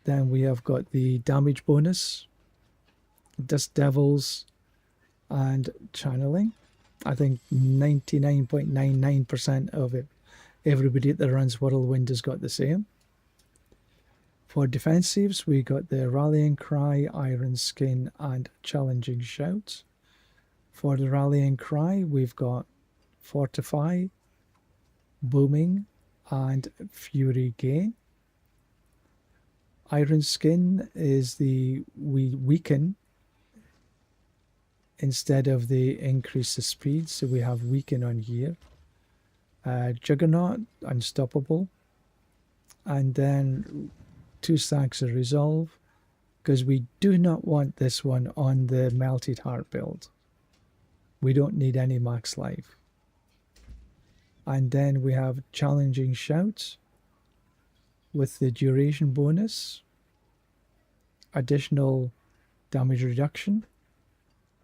Then we have got the damage bonus, dust devils, and channeling. I think 99.99% of it, everybody that runs whirlwind has got the same. For defensives, we got the rallying cry, iron skin, and challenging shout. For the rallying cry, we've got fortify, booming, and fury gain. Iron skin is we weaken instead of the increase the speed, so we have weaken on here. Juggernaut, unstoppable, and then 2 stacks of resolve, because we do not want this one on the melted heart build. We don't need any max life. And then we have challenging shouts with the duration bonus, additional damage reduction,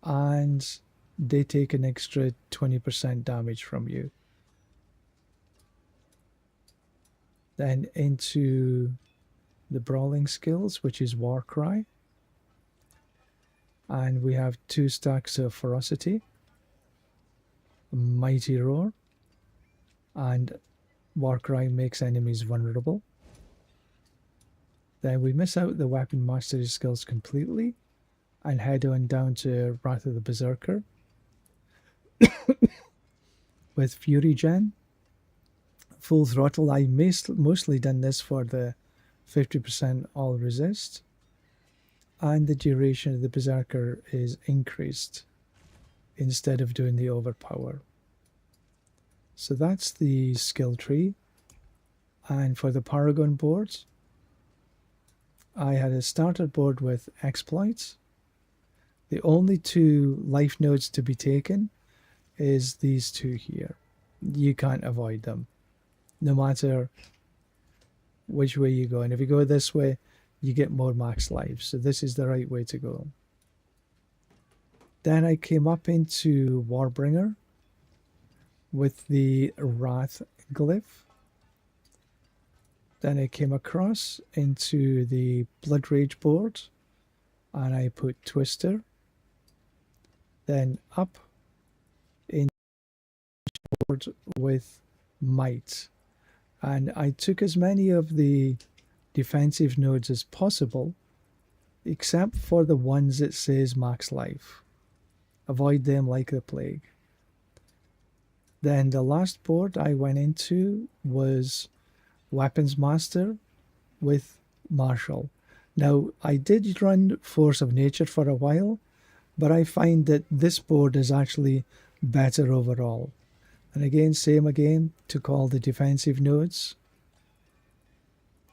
and they take an extra 20% damage from you. Then into the brawling skills, which is war cry, and we have 2 stacks of ferocity, mighty roar, and war cry makes enemies vulnerable. Then we miss out the weapon mastery skills completely and head on down to Wrath of the Berserker with Fury Gen, full throttle. I mostly done this for the 50% all resist, and the duration of the Berserker is increased instead of doing the overpower. So that's the skill tree. And for the Paragon boards, I had a starter board with exploits. The only 2 life nodes to be taken is these 2 here. You can't avoid them, no matter which way you go. And if you go this way, you get more max lives. So this is the right way to go. Then I came up into Warbringer with the Wrath glyph. Then I came across into the Blood Rage board and I put Twister. Then up in board with Might. And I took as many of the defensive nodes as possible, except for the ones that says max life. Avoid them like the plague. Then the last board I went into was Weapons Master with Marshall. Now, I did run Force of Nature for a while, but I find that this board is actually better overall. And again, same again, took all the defensive nodes,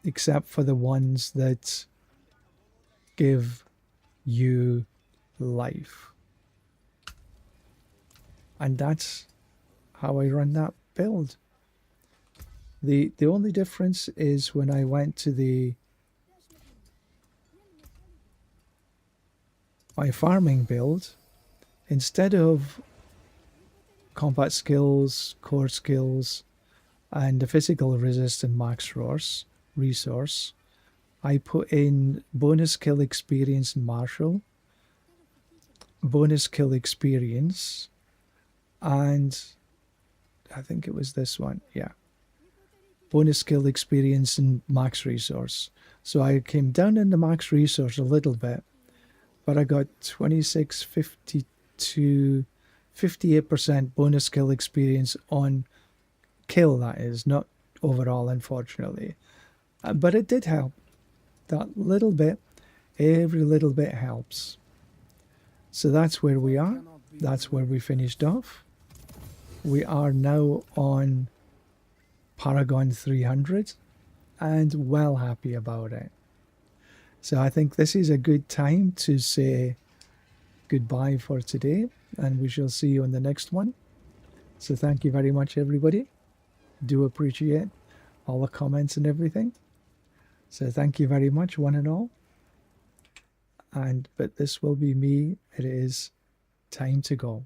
except for the ones that give you life. And that's how I run that build. The only difference is when I went to my farming build, instead of combat skills, core skills, and the physical resist and max resource, I put in bonus kill experience in Marshall, bonus kill experience, and I think it was this one, yeah. Bonus skill experience and max resource. So I came down in the max resource a little bit, but I got 26, 52, 58% bonus skill experience on kill, that is, not overall, unfortunately. But it did help. That little bit, every little bit helps. So that's where we are. That's where we finished off. We are now on Paragon 300 and well happy about it. So I think this is a good time to say goodbye for today, and we shall see you on the next one. So thank you very much, everybody. Do appreciate all the comments and everything. So thank you very much, one and all. But this will be me. It is time to go.